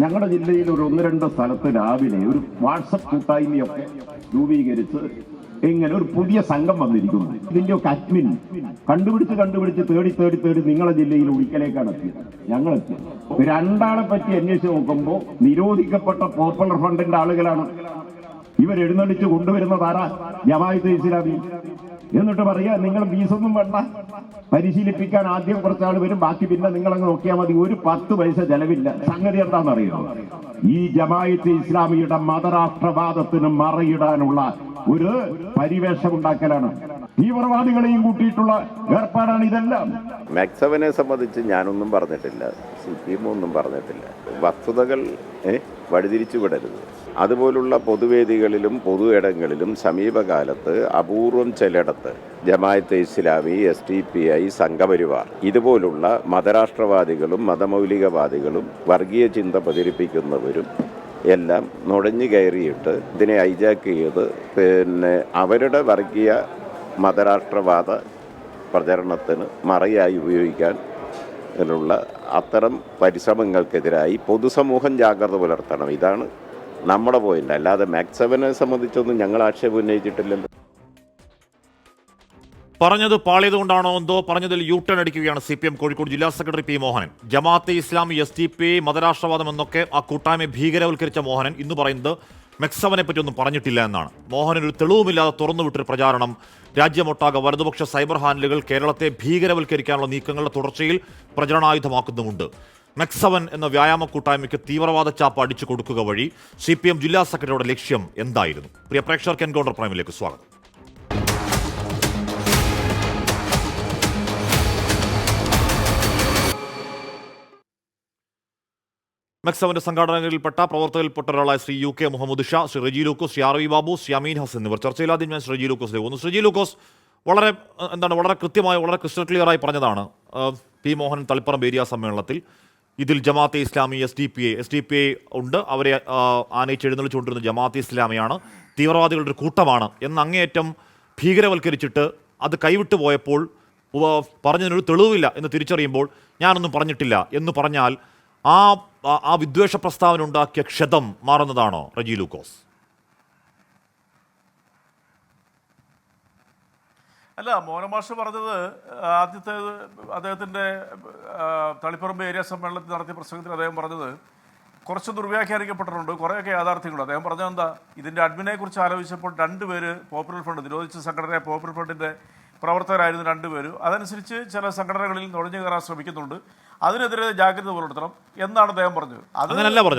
ഞങ്ങളുടെ ജില്ലയിൽ ഒരു 1-2 സ്ഥലത്ത് രാവിലെ ഒരു വാട്സപ്പ് കൂട്ടായ്മയൊക്കെ രൂപീകരിച്ച് ഇങ്ങനെ ഒരു പുതിയ സംഘം വന്നിരിക്കുന്നു. ഇതിന്റെയൊക്കെ അഡ്മിൻ കണ്ടുപിടിച്ച് തേടി നിങ്ങളുടെ ജില്ലയിൽ ഒരിക്കലേക്കാണ് എത്തിയത്. ഞങ്ങളെത്തിയത് 2 ആളെ പറ്റി അന്വേഷിച്ച് നോക്കുമ്പോൾ നിരോധിക്കപ്പെട്ട പോപ്പുലർ ഫണ്ടിന്റെ ആളുകളാണ്. ഇവരെഴുന്നള്ളിച്ച് കൊണ്ടുവരുന്നത് ആരാ? ജമാഅത്തെ ഇസ്ലാമി. എന്നിട്ട് പറയാ നിങ്ങൾ ഫീസൊന്നും വേണ്ട, പരിശീലിപ്പിക്കാൻ ആദ്യം കുറച്ചാൾ വരും, ബാക്കി പിന്നെ നിങ്ങളങ്ങ് നോക്കിയാൽ മതി, ഒരു 10 പൈസ ചെലവില്ല. സംഗതി എന്താണെന്നറിയോ? ഈ ജമാഅത്തെ ഇസ്ലാമിയുടെ മതരാഷ്ട്രവാദത്തിന് മറയിടാനുള്ള ഒരു പരിവേഷമുണ്ടാക്കലാണ്. തീവ്രവാദികളെയും കൂട്ടിയിട്ടുള്ള ഏർപ്പാടാണ് ഇതെല്ലാം. മാക്സവനെ സംബന്ധിച്ച് ഞാനൊന്നും പറഞ്ഞിട്ടില്ല, CPM ഒന്നും പറഞ്ഞിട്ടില്ല. വസ്തുതകൾ വഴിതിരിച്ചു വിടരുത്. അതുപോലുള്ള പൊതുവേദികളിലും പൊതു ഇടങ്ങളിലും സമീപകാലത്ത് അപൂർവം ചിലയിടത്ത് ജമാഅത്തെ ഇസ്ലാമി, SDPI, സംഘപരിവാർ ഇതുപോലുള്ള മതരാഷ്ട്രവാദികളും മതമൗലികവാദികളും വർഗീയ ചിന്ത പ്രചരിപ്പിക്കുന്നവരും എല്ലാം നുഴഞ്ഞു കയറിയിട്ട് ഇതിനെ ഹൈജാക്ക് ചെയ്ത് അവരുടെ വർഗീയ മതരാഷ്ട്രവാദ പ്രചരണത്തിന് മറയായി ഉപയോഗിക്കാൻ ഉള്ള അത്തരം പരിശ്രമങ്ങൾക്കെതിരായി പൊതുസമൂഹം ജാഗ്രത പുലർത്തണം. ഇതാണ് നമ്മുടെ പോയിന്റ്. അല്ലാതെ മാക്സവനെ സംബന്ധിച്ചൊന്നും ഞങ്ങൾ ആക്ഷേപം ഉന്നയിച്ചിട്ടില്ലല്ലോ. പറഞ്ഞത് പാളിയതുകൊണ്ടാണോ എന്തോ പറഞ്ഞതിൽ യൂട്ടേൺ അടിക്കുകയാണ് CPM കോഴിക്കോട് ജില്ലാ secretary P. Mohanan. Jamaat-e Islami, SDPI, മതരാഷ്ട്രവാദം എന്നൊക്കെ ആ കൂട്ടായ്മയെ ഭീകരവൽക്കരിച്ച മോഹനൻ ഇന്ന് പറയുന്നത് മെക്സവനെ പറ്റി ഒന്നും പറഞ്ഞിട്ടില്ല എന്നാണ്. മോഹനൻ ഒരു തെളിവുമില്ലാതെ തുറന്നുവിട്ടൊരു പ്രചാരണം. രാജ്യമൊട്ടാകെ വലതുപക്ഷ സൈബർ ഹാൻഡിലുകൾ കേരളത്തെ ഭീകരവൽക്കരിക്കാനുള്ള നീക്കങ്ങളുടെ തുടർച്ചയിൽ പ്രചരണായുധമാക്കുന്നുമുണ്ട്. മെക്സവൻ എന്ന വ്യായാമ കൂട്ടായ്മയ്ക്ക് തീവ്രവാദ ചാപ്പ് അടിച്ചു കൊടുക്കുക വഴി CPM ജില്ലാ സെക്രട്ടറിയുടെ ലക്ഷ്യം എന്തായിരുന്നു? പ്രിയ പ്രേക്ഷകർക്ക് എൻകൗണ്ടർ പ്രൈമിലേക്ക് സ്വാഗതം. മെക്സവന്റെ സംഘടനകളിൽപ്പെട്ട പ്രവർത്തകരിൽപ്പെട്ട ഒരാളായ ശ്രീ UK മുഹമ്മദ് ഷാ, ശ്രീ റജി ലൂക്കോസ്, ശ്രീ RV ബാബു, ശ്രീ അമീൻ ഹസൻ എന്നിവർ ചർച്ചയിൽ. ആദ്യം ഞാൻ ശ്രീ റജി ലൂക്കോസിലേക്ക് പോകുന്നു. ശ്രീ റജി ലൂക്കോസ് വളരെ കൃത്യമായി, വളരെ ക്രിസ്റ്റൽ ക്ലിയറായി പറഞ്ഞതാണ് P. മോഹനൻ തളിപ്പറമ്പ് ഏരിയ സമ്മേളനത്തിൽ. ഇതിൽ ജമാഅത്തെ ഇസ്ലാമി, SDPI ഉണ്ട്, അവരെ ആനയിച്ച് എഴുന്നള്ളിച്ചുകൊണ്ടിരുന്ന ജമാഅത്തെ ഇസ്ലാമിയാണ്, തീവ്രവാദികളുടെ ഒരു കൂട്ടമാണ് എന്ന് അങ്ങേയറ്റം ഭീകരവൽക്കരിച്ചിട്ട് അത് കൈവിട്ടു പോയപ്പോൾ പറഞ്ഞതിനൊരു തെളിവില്ല എന്ന് തിരിച്ചറിയുമ്പോൾ ഞാനൊന്നും പറഞ്ഞിട്ടില്ല എന്ന് പറഞ്ഞാൽ ആ വിദ്വേഷ പ്രസ്താവന ഉണ്ടാക്കിയ ക്ഷതം മാറുന്നതാണോ റജി ലൂക്കോസ്? അല്ല, മോഹനമാഷ് പറഞ്ഞത് ആദ്യത്തെ അദ്ദേഹത്തിൻ്റെ തളിപ്പറമ്പ് ഏരിയ സമ്മേളനത്തിൽ നടത്തിയ പ്രസംഗത്തിൽ അദ്ദേഹം പറഞ്ഞത് കുറച്ച് ദുർവ്യാഖ്യാനിക്കപ്പെട്ടിട്ടുണ്ട്, കുറേയൊക്കെ യാഥാർത്ഥ്യങ്ങളുണ്ട്. അദ്ദേഹം പറഞ്ഞത് എന്താ, ഇതിൻ്റെ അഡ്മിനെ കുറിച്ച് ആലോചിച്ചപ്പോൾ 2 പേര് പോപ്പുലർ ഫണ്ട് നിരോധിച്ച സംഘടനയെ പോപ്പുലർ ഫണ്ടിൻ്റെ പ്രവർത്തകരായിരുന്നു 2 പേര്. അതനുസരിച്ച് ചില സംഘടനകളിൽ നുഴഞ്ഞു കയറാൻ ശ്രമിക്കുന്നുണ്ട്, അതിനെതിരെ ജാഗ്രത പുലർത്തണം എന്നാണ് അദ്ദേഹം പറഞ്ഞത്. അത്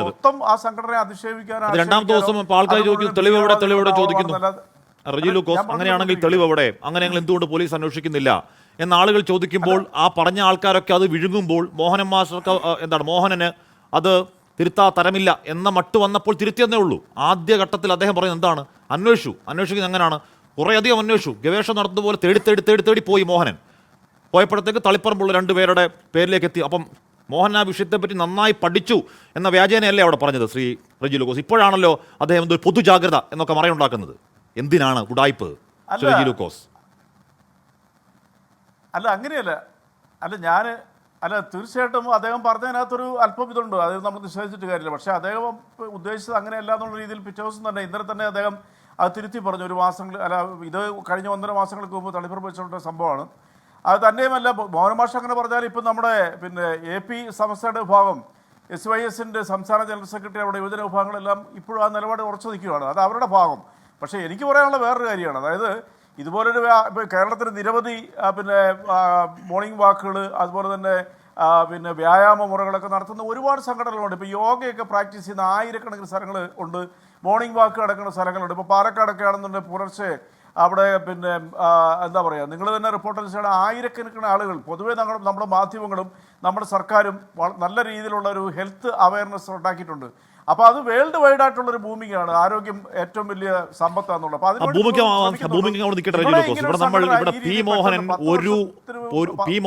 മൊത്തം ആ സംഘടനയെ അധിക്ഷേപിക്കാനാണ്. രണ്ടാമത്തെ ദിവസം ആൾക്കാർ ചോദിക്കുന്നു, തെളിവെവിടെ ചോദിക്കുന്നു. റജി ലൂക്കോസ്, അങ്ങനെയാണെങ്കിൽ തെളിവ് എവിടെ? അങ്ങനെയെങ്കിൽ എന്തുകൊണ്ട് പോലീസ് അന്വേഷിക്കുന്നില്ല എന്ന ആളുകൾ ചോദിക്കുമ്പോൾ ആ പറഞ്ഞ ആൾക്കാരൊക്കെ അത് വിഴുങ്ങുമ്പോൾ മോഹനന് അത് തിരുത്താ തരമില്ല എന്ന മട്ട് വന്നപ്പോൾ തിരുത്തിയെന്നേ ഉള്ളൂ. ആദ്യ ഘട്ടത്തിൽ അദ്ദേഹം പറയുന്നത് എന്താണ്? അന്വേഷിക്കുന്നത് എങ്ങനെയാണ്? കുറേയധികം അന്വേഷിച്ചു, ഗവേഷണം നടത്തുന്ന പോലെ തേടി പോയി. മോഹനൻ പോയപ്പോഴത്തേക്ക് തളിപ്പറമ്പുള്ള 2 പേരുടെ പേരിലേക്ക് എത്തി. അപ്പം മോഹൻ ആ വിഷയത്തെപ്പറ്റി നന്നായി പഠിച്ചു എന്ന വ്യാജേനയല്ലേ അവിടെ പറഞ്ഞത് ശ്രീ റജി ലൂക്കോസ്? ഇപ്പോഴാണല്ലോ അദ്ദേഹം എന്തോ പൊതുജാഗ്രത എന്നൊക്കെ മറയുണ്ടാക്കുന്നത്. എന്തിനാണ് ഉടായ്പ് റജി ലൂക്കോസ്? അല്ല, അങ്ങനെയല്ല. തീർച്ചയായിട്ടും അദ്ദേഹം പറഞ്ഞതിനകത്തൊരു അല്പം ഇതുണ്ട്, അത് നമ്മൾ നിഷേധിച്ചിട്ട് കാര്യമില്ല. പക്ഷേ അദ്ദേഹം ഉദ്ദേശിച്ചത് അങ്ങനെയല്ല എന്നുള്ള രീതിയിൽ പിറ്റേ ദിവസം തന്നെ ഇന്നലെ തന്നെ അദ്ദേഹം അത് തിരുത്തി പറഞ്ഞു. ഇത് കഴിഞ്ഞ 1.5 മാസങ്ങൾക്ക് മുമ്പ് തളിപ്പറമ്പ് വെച്ചുള്ള സംഭവമാണ്. അത് തന്നെയുമല്ല, മോഹനമാഷ് അങ്ങനെ പറഞ്ഞാൽ ഇപ്പം നമ്മുടെ AP സംസ്ഥയുടെ വിഭാഗം SYSൻ്റെ സംസ്ഥാന ജനറൽ സെക്രട്ടറി, അവിടെ യുവജന വിഭാഗങ്ങളെല്ലാം ഇപ്പോഴും ആ നിലപാട് ഉറച്ചു നിൽക്കുകയാണ്. അത് അവരുടെ ഭാഗം. പക്ഷേ എനിക്ക് പറയാനുള്ള വേറൊരു കാര്യമാണ്, അതായത് ഇതുപോലൊരു കേരളത്തിൽ നിരവധി മോർണിംഗ് വാക്കുകൾ, അതുപോലെ തന്നെ വ്യായാമ മുറകളൊക്കെ നടത്തുന്ന ഒരുപാട് സംഘടനകളുണ്ട്. ഇപ്പോൾ യോഗയൊക്കെ പ്രാക്ടീസ് ചെയ്യുന്ന ആയിരക്കണക്കിന് സ്ഥലങ്ങൾ ഉണ്ട്, മോർണിംഗ് വാക്ക് നടക്കുന്ന സ്ഥലങ്ങളുണ്ട്. ഇപ്പോൾ പാലക്കാടൊക്കെ ആണെന്നുണ്ടെങ്കിൽ പുലർച്ചെ അവിടെ എന്താ പറയുക, നിങ്ങൾ തന്നെ റിപ്പോർട്ട് അനുസരിച്ചാണ് ആയിരക്കണക്കിന് ആളുകൾ. പൊതുവേ നമ്മുടെ മാധ്യമങ്ങളും നമ്മുടെ സർക്കാരും നല്ല രീതിയിലുള്ള ഒരു ഹെൽത്ത് അവയർനെസ് ഉണ്ടാക്കിയിട്ടുണ്ട്. അപ്പോൾ അത് വേൾഡ് വൈഡ് ആയിട്ടുള്ളൊരു ബൂമിങ്ങാണ്. ആരോഗ്യം ഏറ്റവും വലിയ സമ്പത്താന്നുള്ളത്. P.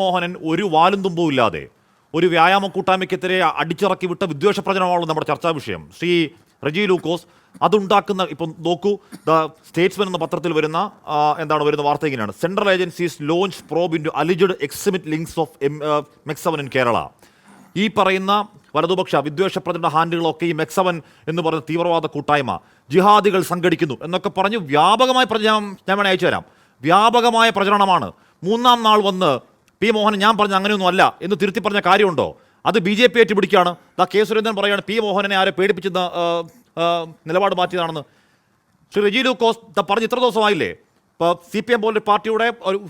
മോഹനൻ ഒരു വാലും തുമ്പും ഇല്ലാതെ ഒരു വ്യായാമ കൂട്ടായ്മയ്ക്കെതിരെ അടിച്ചിറക്കി വിട്ട വിദ്വേഷ പ്രചരണമാണല്ലോ നമ്മുടെ ചർച്ചാ വിഷയം. ശ്രീ റജി ലൂക്കോസ്, അതുണ്ടാക്കുന്ന ഇപ്പം നോക്കൂ, ദ സ്റ്റേറ്റ്സ്മെൻ എന്ന പത്രത്തിൽ വരുന്ന വാർത്ത ഇങ്ങനെയാണ്: central agencies launch probe into alleged extremist links of Mecseven in Kerala. ഈ പറയുന്ന വലതുപക്ഷ വിദ്വേഷ പ്രചരണ ഹാൻഡിലുകളൊക്കെ ഈ മെക്സവൻ എന്ന് പറയുന്ന തീവ്രവാദ കൂട്ടായ്മ ജിഹാദികൾ സംഘടിക്കുന്നു എന്നൊക്കെ പറഞ്ഞ് വ്യാപകമായ ഞാൻ വേണേൽ അയച്ചു തരാം. വ്യാപകമായ പ്രചരണമാണ്. മൂന്നാം നാൾ വന്ന് പി മോഹനൻ ഞാൻ പറഞ്ഞ അങ്ങനെയൊന്നും അല്ല എന്ന് തിരുത്തി പറഞ്ഞ കാര്യമുണ്ടോ? അത് BJP ഏറ്റുപിടിക്കുകയാണ്. കെ സുരേന്ദ്രൻ പറയുകയാണ് പി മോഹനനെ ആരെ പേടിപ്പിച്ചെന്ന് നിലപാട് മാറ്റിയതാണെന്ന്. ശ്രീ റെജി ലൂക്കോസ് പറഞ്ഞ് ഇത്ര ദിവസമായില്ലേ? ഇപ്പോൾ CPM പോലൊരു പാർട്ടിയുടെ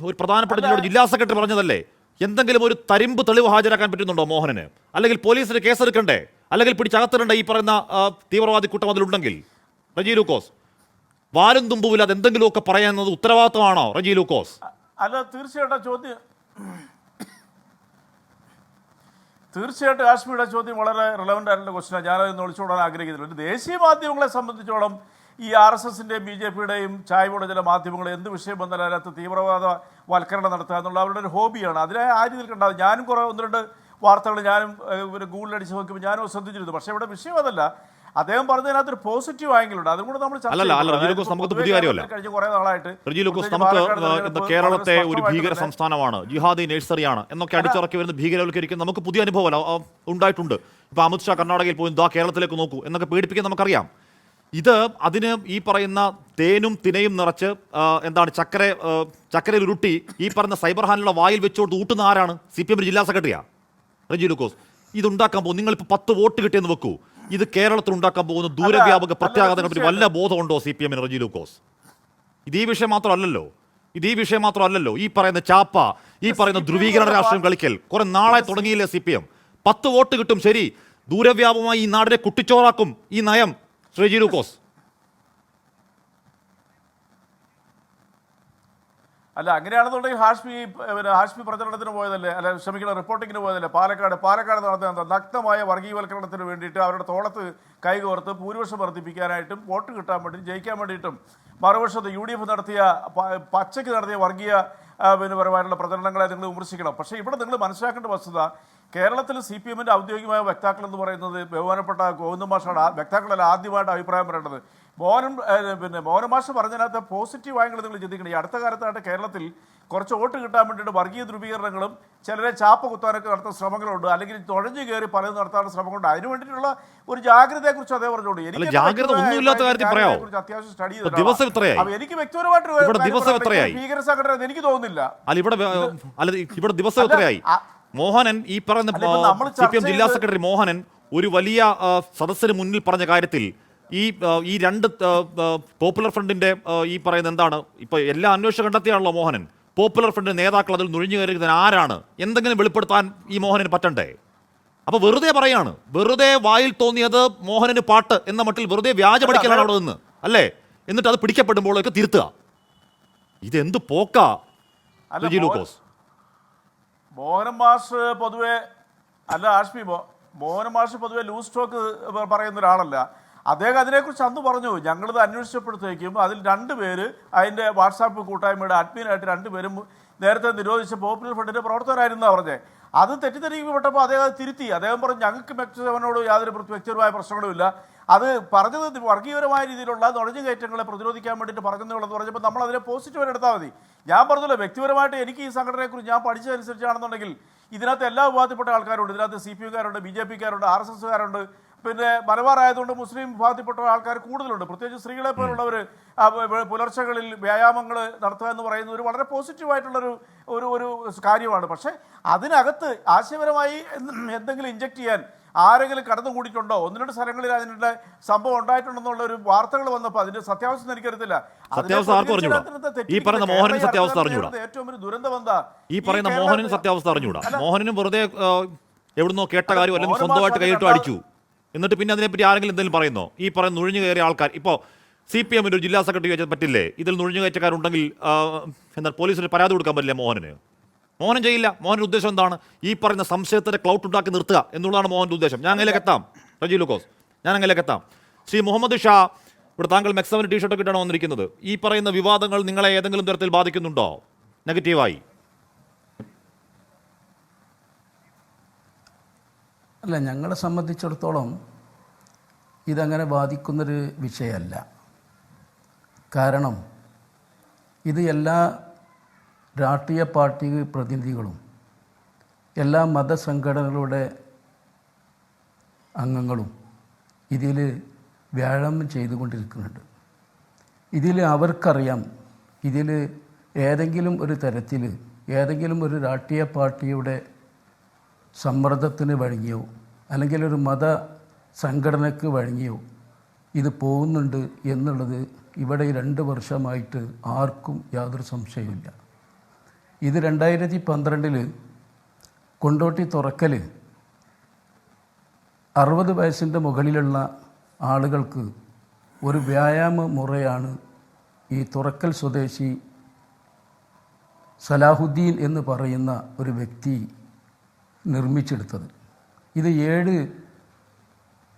ഒരു പ്രധാനപ്പെട്ട ജില്ലാ സെക്രട്ടറി പറഞ്ഞതല്ലേ? എന്തെങ്കിലും ഒരു തരിമ്പ് തെളിവ് ഹാജരാക്കാൻ പറ്റുന്നുണ്ടോ മോഹനന്? അല്ലെങ്കിൽ പോലീസിന് കേസെടുക്കണ്ടേ? അല്ലെങ്കിൽ പിടിച്ചകത്തിടണ്ടേ ഈ പറയുന്ന തീവ്രവാദി കൂട്ടം അതിലുണ്ടെങ്കിൽ? റെജി ലൂക്കോസ്, വാലും തുമ്പുമില്ലാതെ എന്തെങ്കിലുമൊക്കെ പറയാവുന്നത് ഉത്തരവാദിത്തമാണോ റെജി ലൂക്കോസ്? അല്ല, തീർച്ചയായിട്ടും കാശ്മീരുടെ ചോദ്യം വളരെ റിലവൻ്റ് ആയിട്ടുള്ള ക്വസ്റ്റനാണ്. ഞാനതൊന്ന് ഒളിച്ചോടാൻ ആഗ്രഹിക്കുന്നില്ല. ഒരു ദേശീയ മാധ്യമങ്ങളെ സംബന്ധിച്ചോളം ഈ RSSൻ്റെയും BJPയുടെയും ചായ്വുള്ള ചില മാധ്യമങ്ങൾ എന്ത് വിഷയം വന്നാലും അതിനകത്ത് തീവ്രവാദ വൽക്കരണം നടത്തുക എന്നുള്ള അവരുടെ ഒരു ഹോബിയാണ്. അതിനെ ആ രീതിയിൽ കണ്ടാൽ ഞാനും കുറേ 1-2 വാർത്തകൾ ഞാനും ഒരു ഗൂഗിളിൽ അടിച്ച് നോക്കിയപ്പോൾ ഞാനും ശ്രദ്ധിച്ചിരുന്നു. പക്ഷേ ഇവിടെ വിഷയം അതല്ല. അദ്ദേഹം പറഞ്ഞതിനകത്തൊരു പോസിറ്റീവ് ആംഗിളുണ്ട്. അതും കൂടെ നമ്മൾ നമുക്ക് കേരളത്തെ ഒരു ഭീകര സംസ്ഥാനമാണ്, ജിഹാദി നഴ്സറിയാണ് എന്നൊക്കെ അടിച്ചിറക്കി വരുന്ന ഭീകരവൽക്കരിക്കും നമുക്ക് പുതിയ അനുഭവം ഉണ്ടായിട്ടുണ്ട്. ഇപ്പൊ അമിത്ഷാ കർണാടകയിൽ പോയി കേരളത്തിലേക്ക് നോക്കൂ എന്നൊക്കെ പേടിപ്പിക്കാൻ നമുക്കറിയാം. ഇത് അതിന് ഈ പറയുന്ന തേനും തിനയും നിറച്ച് എന്താണ് ചക്കരയിൽ ഉരുട്ടി ഈ പറയുന്ന സൈബർ ഹാനിലുള്ള വായിൽ വെച്ചോട്ട് ഊട്ടുന്ന ആരാണ്? CPM ജില്ലാ സെക്രട്ടറിയാ റെജി ലൂക്കോസ്. ഇതുണ്ടാക്കാൻ പോകും. നിങ്ങളിപ്പോൾ 10 വോട്ട് കിട്ടിയെന്ന് വെക്കൂ. ഇത് കേരളത്തിൽ ഉണ്ടാക്കാൻ പോകുന്ന ദൂരവ്യാപക പ്രത്യാഘാതങ്ങളെ പറ്റി വല്ല ബോധമുണ്ടോ CPM-ന് റെജി ലൂക്കോസ്? ഇത് ഈ വിഷയം മാത്രമല്ലല്ലോ. ഈ പറയുന്ന ചാപ്പ, ഈ പറയുന്ന ധ്രുവീകരണ രാഷ്ട്രീയം കളിക്കൽ കുറെ നാളെ തുടങ്ങിയില്ലേ CPM? 10 വോട്ട് കിട്ടും, ശരി. ദൂരവ്യാപകമായി ഈ നാടിനെ കുട്ടിച്ചോറാക്കും ഈ നയം. റെജി ലൂക്കോസ്, അല്ല, അങ്ങനെയാണെന്നുണ്ടെങ്കിൽ ഹാഷ്മി പ്രചരണത്തിന് പോയതല്ലേ? അല്ല, ക്ഷമിക്കണം, റിപ്പോർട്ടിങ്ങിന് പോയതല്ലേ? പാലക്കാട് നടത്തുന്ന നഗ്നമായ വർഗീയവൽക്കരണത്തിന് വേണ്ടിയിട്ട് അവരുടെ തോളത്ത് കൈകോർത്ത് ഭൂരിപക്ഷം വർദ്ധിപ്പിക്കാനായിട്ടും വോട്ട് കിട്ടാൻ വേണ്ടി ജയിക്കാൻ വേണ്ടിയിട്ടും മറുവശത്ത് UDF നടത്തിയ പച്ചയ്ക്ക് നടത്തിയ വർഗീയ പരമായിട്ടുള്ള പ്രചരണങ്ങളെ നിങ്ങൾ വിമർശിക്കണം. പക്ഷേ ഇവിടെ നിങ്ങൾ മനസ്സിലാക്കേണ്ട വസ്തുത, കേരളത്തിൽ CPM-ൻ്റെ ഔദ്യോഗികമായ വക്താക്കൾ എന്ന് പറയുന്നത് ബഹുമാനപ്പെട്ട ഗോവിന്ദൻ മാഷാണ്. വക്താക്കളല്ല ആദ്യമായിട്ട് അഭിപ്രായം പറയേണ്ടത്. മോഹൻ മാഷ് പറഞ്ഞതിനകത്ത് പോസിറ്റീവ് ആംഗിൾ നിങ്ങൾ ചിന്തിക്കണം. ഈ അടുത്ത കാലത്തായിട്ട് കേരളത്തിൽ കുറച്ച് വോട്ട് കിട്ടാൻ വേണ്ടിയിട്ട് വർഗീയ ധ്രുവീകരണങ്ങളും ചിലരെ ചാപ്പ കുത്താനൊക്കെ നടത്തുന്ന ശ്രമങ്ങളുണ്ട്, അല്ലെങ്കിൽ തുഴഞ്ഞു കയറി പലതും നടത്താനുള്ള ശ്രമങ്ങളുണ്ട്. അതിനു വേണ്ടിയിട്ടുള്ള ഒരു ജാഗ്രതയെക്കുറിച്ച് അതേ പറഞ്ഞോളൂ. എനിക്ക് സ്റ്റഡി ചെയ്തിട്ടുണ്ട്. എനിക്ക് വ്യക്തിപരമായിട്ട് ഭീകര സംഘടന എനിക്ക് തോന്നുന്നില്ല. മോഹനൻ ഈ പറയുന്ന CPM ജില്ലാ സെക്രട്ടറി മോഹനൻ ഒരു വലിയ സദസ്സിന് മുന്നിൽ പറഞ്ഞ കാര്യത്തിൽ ഈ രണ്ട് പോപ്പുലർ ഫ്രണ്ടിന്റെ ഈ പറയുന്ന എന്താണ് ഇപ്പൊ എല്ലാ അന്വേഷണം കണ്ടെത്തിയാണല്ലോ മോഹനൻ. പോപ്പുലർ ഫ്രണ്ട് നേതാക്കൾ അതിൽ നുഴഞ്ഞു കയറിയത് ആരാണ് എന്തെങ്കിലും വെളിപ്പെടുത്താൻ ഈ മോഹനന് പറ്റണ്ടേ? അപ്പൊ വെറുതെ പറയാണ്, വെറുതെ വായിൽ തോന്നിയത് മോഹനന് പാട്ട് എന്ന മട്ടിൽ വെറുതെ വ്യാജ പഠിക്കലാണ് അവിടെ നിന്ന് അല്ലേ? എന്നിട്ട് അത് പിടിക്കപ്പെടുമ്പോഴേക്ക് തിരുത്തുക. ഇതെന്ത് പോക്കാ റെജി ലൂക്കോസ്? മോഹൻ മാഷ് പൊതുവെ മോഹൻ മാഷ് പൊതുവെ ലൂസ് ടോക്ക് പറയുന്ന ഒരാളല്ല. അദ്ദേഹം അതിനെക്കുറിച്ച് അന്ന് പറഞ്ഞു. ഞങ്ങളിത് അന്വേഷിച്ചപ്പോഴത്തേക്കും അതിൽ 2 പേര് അതിൻ്റെ വാട്സാപ്പ് കൂട്ടായ്മയുടെ അഡ്മിനായിട്ട് 2 പേരും നേരത്തെ നിരോധിച്ച പോപ്പുലർ ഫ്രണ്ടിൻ്റെ പ്രവർത്തകരായിരുന്നാണ് പറഞ്ഞത്. അത് തെറ്റിദ്ധരിക്കപ്പെട്ടപ്പോൾ അദ്ദേഹം അത് തിരുത്തി. അദ്ദേഹം പറഞ്ഞു ഞങ്ങൾക്ക് മെക്സവനോട് യാതൊരു വ്യക്തിപരമായ പ്രശ്നങ്ങളുമില്ല. അത് പറഞ്ഞത് വർഗീയപരമായ രീതിയിലുള്ള നുഴഞ്ഞുകയറ്റങ്ങളെ പ്രതിരോധിക്കാൻ വേണ്ടിയിട്ട് പറഞ്ഞെന്നുള്ളത് പറഞ്ഞപ്പോൾ നമ്മൾ അതിനെ പോസിറ്റീവായിട്ട് എടുത്താൽ മതി. ഞാൻ പറഞ്ഞല്ലോ, വ്യക്തിപരമായിട്ട് എനിക്ക് ഈ സംഘടനയെക്കുറിച്ച് ഞാൻ പഠിച്ചതനുസരിച്ചാണെന്നുണ്ടെങ്കിൽ ഇതിനകത്ത് എല്ലാ വിഭാഗത്തിൽപ്പെട്ട ആൾക്കാരുണ്ട്. ഇതിനകത്ത് CPM-കാരുണ്ട്, BJP-കാരുണ്ട്, RSS-കാരുണ്ട്, പിന്നെ മലബാർ ആയതുകൊണ്ട് മുസ്ലിം വിഭാഗത്തിൽപ്പെട്ട ആൾക്കാർ കൂടുതലുണ്ട്. പ്രത്യേകിച്ച് സ്ത്രീകളെ പോലുള്ളവർ പുലർച്ചകളിൽ വ്യായാമങ്ങൾ നടത്തുക എന്ന് പറയുന്നത് ഒരു വളരെ പോസിറ്റീവായിട്ടുള്ളൊരു ഒരു കാര്യമാണ്. പക്ഷേ അതിനകത്ത് ആശയപരമായി എന്തെങ്കിലും ഇഞ്ചക്ട് ചെയ്യാൻ ആരെങ്കിലും കടന്നു കൂടിയിട്ടുണ്ടോ? 1-2 സ്ഥലങ്ങളിൽ അതിനുള്ള സംഭവം ഉണ്ടായിട്ടുണ്ടെന്നുള്ള ഒരു വാർത്തകൾ വന്നപ്പോൾ അതിന്റെ സത്യാവസ്ഥ എനിക്കറിയത്തില്ല. ഈ പറയുന്ന മോഹനൻ സത്യാവസ്ഥ അറിഞ്ഞൂടാ. ഏറ്റവും ഒരു ദുരന്തം എന്താ ഈ പറയുന്ന മോഹനൻ സത്യാവസ്ഥ അറിഞ്ഞൂടാ. മോഹനും വെറുതെ എവിടുന്നോ കേട്ട കാര്യം അല്ലെങ്കിൽ സ്വന്തമായിട്ട് കൈയിട്ട് അടിച്ചു. എന്നിട്ട് പിന്നെ അതിനെപ്പറ്റി ആരെങ്കിലും എന്തെങ്കിലും പറയുന്നോ? ഈ പറയുന്ന നുഴഞ്ഞു കയറിയ ആൾക്കാർ ഇപ്പോൾ CPM-ന്റെ ഒരു ജില്ലാ സെക്രട്ടറി വെച്ചാൽ പറ്റില്ലേ? ഇതിൽ നുഴഞ്ഞു കയറ്റക്കാരുണ്ടെങ്കിൽ എന്നാൽ പോലീസിന് പരാതി കൊടുക്കാൻ പറ്റില്ലേ മോഹന്? മോഹൻ ചെയ്യില്ല. മോഹൻ്റെ ഉദ്ദേശം എന്താണ്? ഈ പറയുന്ന സംശയത്തിന്റെ ക്ലൗട്ട് ഉണ്ടാക്കി നിർത്തുക എന്നുള്ളതാണ് മോഹൻ്റെ ഉദ്ദേശം. ഞാൻ അങ്ങനെയൊക്കെ എത്താം റെജി ലൂക്കോസ്, ഞാൻ അങ്ങനെയൊക്കെ എത്താം. ശ്രീ മുഹമ്മദ് ഷാ, ഇവിടെ താങ്കൾ മെക്സവൻ ടീഷർട്ടൊക്കെ ഇട്ടാണ് വന്നിരിക്കുന്നത്. ഈ പറയുന്ന വിവാദങ്ങൾ നിങ്ങളെ ഏതെങ്കിലും തരത്തിൽ ബാധിക്കുന്നുണ്ടോ നെഗറ്റീവായി? അല്ല, ഞങ്ങളെ സംബന്ധിച്ചിടത്തോളം ഇതങ്ങനെ ബാധിക്കുന്നൊരു വിഷയമല്ല. കാരണം ഇത് എല്ലാ രാഷ്ട്രീയ പാർട്ടി പ്രതിനിധികളും എല്ലാ മതസംഘടനകളുടെ അംഗങ്ങളും ഇതിൽ വ്യായാമം ചെയ്തുകൊണ്ടിരിക്കുന്നുണ്ട്. ഇതിൽ അവർക്കറിയാം ഇതിൽ ഏതെങ്കിലും ഒരു തരത്തിൽ ഏതെങ്കിലും ഒരു രാഷ്ട്രീയ പാർട്ടിയുടെ സമ്മർദ്ദത്തിന് വഴങ്ങിയോ അല്ലെങ്കിൽ ഒരു മത സംഘടനയ്ക്ക് വഴങ്ങിയോ ഇത് പോകുന്നുണ്ട് എന്നുള്ളത് ഇവിടെ 2 വർഷമായിട്ട് ആർക്കും യാതൊരു സംശയവുമില്ല. ഇത് 2012 കൊണ്ടോട്ടി തുറക്കൽ 60 വയസ്സിൻ്റെ മുകളിലുള്ള ആളുകൾക്ക് ഒരു വ്യായാമ മുറയാണ് ഈ തുറക്കൽ സ്വദേശി സലാഹുദ്ദീൻ എന്ന് പറയുന്ന ഒരു വ്യക്തി നിർമ്മിച്ചെടുത്തത്. ഇത് 7